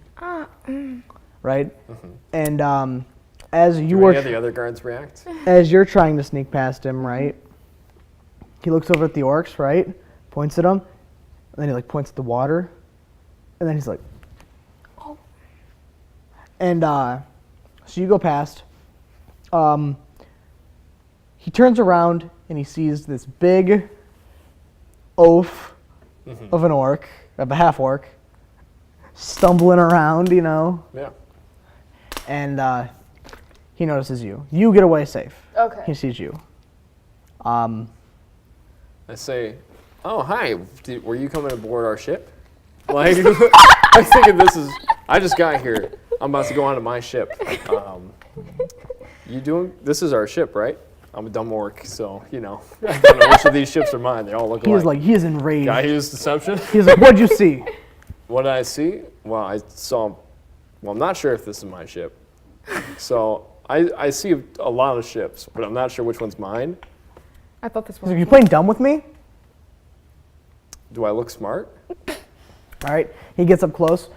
Right? Mm-hmm. And as you were, any of the other guards react? as you're trying to sneak past him, right? He looks over at the orcs, right? Points at them, and then he like points at the water, and then he's like, "Oh." And so you go past. He turns around and he sees this big oaf of an orc, of a half orc, stumbling around, you know. Yeah. And he notices you. You get away safe. Okay. He sees you. I say, oh, hi. Were you coming aboard our ship? Like, I'm thinking I just got here. I'm about to go onto my ship. This is our ship, right? I'm a dumb orc, so, you know, I don't know which of these ships are mine. They all look alike. He is enraged. Can I use deception? He's like, what'd you see? What did I see? Well, I'm not sure if this is my ship. So I see a lot of ships, but I'm not sure which one's mine. I thought this He's was. like, you playing dumb with me? Do I look smart? All right. He gets up close.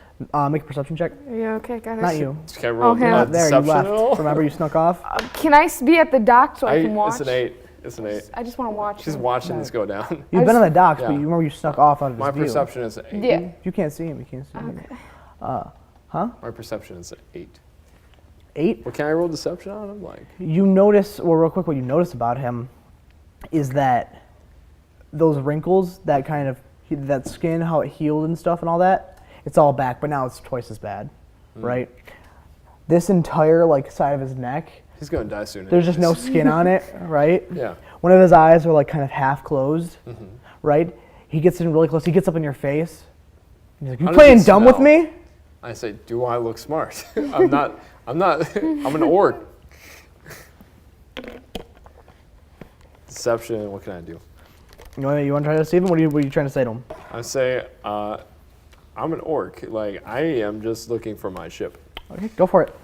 Make a perception check. Yeah, okay, got it. Not you. Can I roll him. Not there. You deception left. at all? Remember, you snuck off. Can I be at the dock so I can watch? It's an 8. It's an 8. I just want to watch. She's him. watching this go down. You've been on the docks, Yeah. but you remember you snuck off out of his My view. perception is an 8. Yeah. You can't see him. You can't see him. Okay. My perception is an 8. 8. Well, can I roll deception on him? Like, You notice, well, real quick, what you notice about him is that those wrinkles, that kind of, that skin, how it healed and stuff and all that, it's all back, but now it's twice as bad, right? This entire, like, side of his neck, he's gonna die soon. there's just no skin on it, right? Yeah. One of his eyes are, like, kind of half closed, right? He gets in really close. He gets up in your face. And he's like, you How does playing it dumb with smell? me? I say, do I look smart? I'm not, I'm an orc. Deception, what can I do? You want to try to deceive him? What are you trying to say to him? I say, I'm an orc. Like, I am just looking for my ship. Okay, go for it.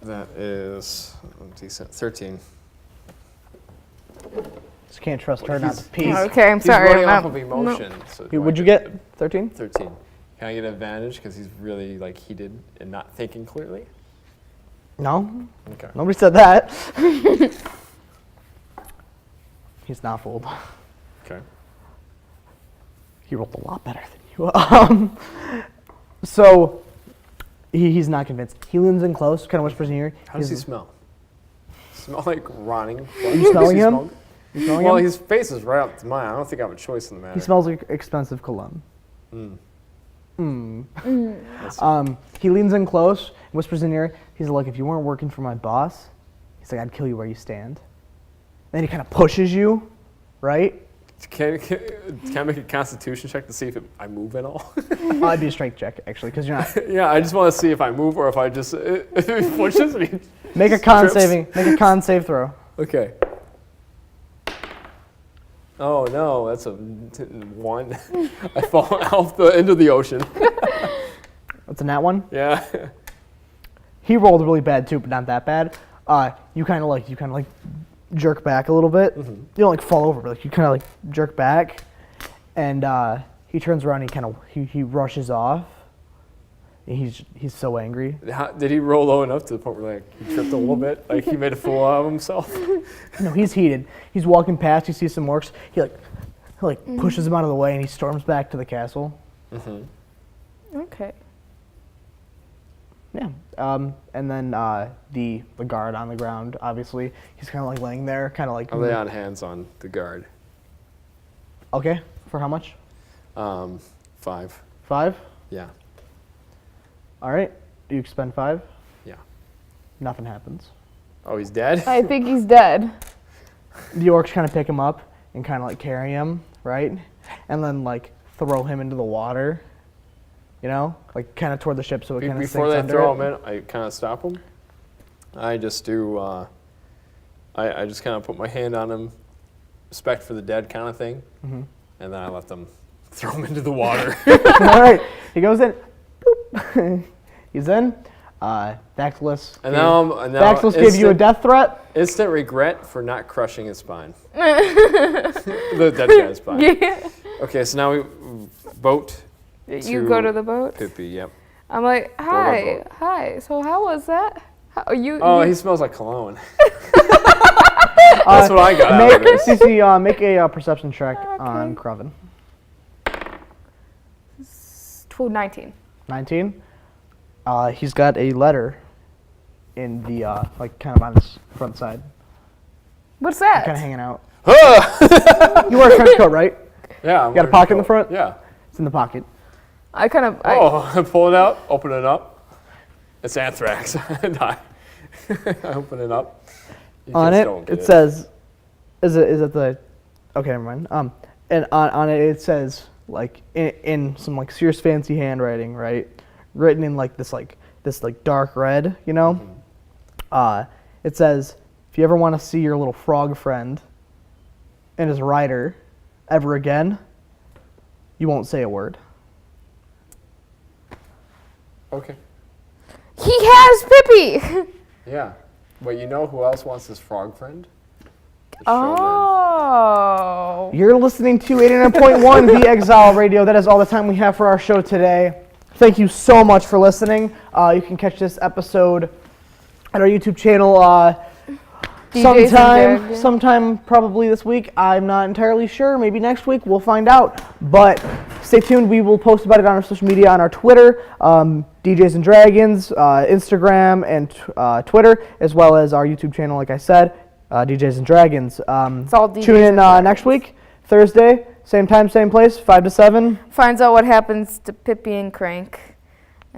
That is decent. 13. Just can't trust her not to pee. Okay, I'm He's sorry. running I'm off of emotion. So do Would I you get 13? 13? Can I get an advantage because he's really like heated and not thinking clearly? No. Okay. Nobody said that. He's not fooled. Okay. He rolled a lot better than you. So he's not convinced. He leans in close, kind of whispers in your ear. How does he smell? Smell like rotting. Are you smelling him? You smelling Well, him? his face is right up to mine. I don't think I have a choice in the matter. He smells like expensive cologne. He leans in close, whispers in your ear. He's like, if you weren't working for my boss, he's like, I'd kill you where you stand. Then he kind of pushes you, right? Can I make a constitution check to see if I move at all? It'd be a strength check, actually, because you're not. Yeah, I just want to see if I move or if I just if he pushes me. Make a con Trips. Make a con save throw. Okay. Oh no, that's a 1. I fall off the into the ocean. That's a nat 1. Yeah. He rolled really bad too, but not that bad. You kind of like jerk back a little bit. You don't like fall over, but like you kind of like jerk back, and he turns around. And he rushes off. And he's so angry. Did he roll low enough to the point where like he tripped a little bit? Like he made a fool out of himself? No, he's heated. He's walking past. He sees some orcs. He pushes him out of the way, and he storms back to the castle. Okay. Yeah. And then the guard on the ground. Obviously, he's kind of like laying there, kind of like. I lay on hands on the guard. Okay. For how much? 5. 5. Yeah. All right. Do you expend 5? Yeah. Nothing happens. Oh, he's dead? I think he's dead. The orcs kind of pick him up and kind of like carry him, right? And then like throw him into the water, you know? Like kind of toward the ship so it kind of sinks Before they under throw it. him in, I kind of stop him. I just do, I just kind of put my hand on him, respect for the dead kind of thing, and then I let them throw him into the water. All right, he goes in. Boop. He's in. Daxalis. And now Daxalis gave you a death threat. Instant regret for not crushing his spine. The dead guy's spine. Yeah. Okay, so now we boat. You go to the boat? Pippi, yep. I'm like, hi, boat. hi. So how was that? He smells like cologne. That's what I got out of this. Cece, make a perception check on Cruven. 19. 19. He's got a letter in the like kind of on his front side, What's that? kind of hanging out. You wear a trench coat, right? Yeah. You got a pocket in the front? Yeah. It's in the pocket. I kind of. I pull it out, open it up. It's anthrax. I open it up. You On just it, don't get it says, "Is it the?" Okay, never mind. And on it, it says like in some like serious fancy handwriting, right? Written in like this dark red, you know. It says, "If you ever want to see your little frog friend and his rider ever again, you won't say a word." Okay. He has Pippi. Yeah. But you know who else wants this frog friend? The Showman. Oh. You're listening to 89.1 The Exile Radio. That is all the time we have for our show today. Thank you so much for listening. You can catch this episode at our YouTube channel sometime probably this week. I'm not entirely sure. Maybe next week. We'll find out. But stay tuned. We will post about it on our social media, on our Twitter, DJs and Dragons, Instagram, and Twitter, as well as our YouTube channel, like I said, DJs and Dragons. It's all DJs tune in and Dragons. next week, Thursday, same time, same place, 5 to 7. Finds out what happens to Pippi and Crank.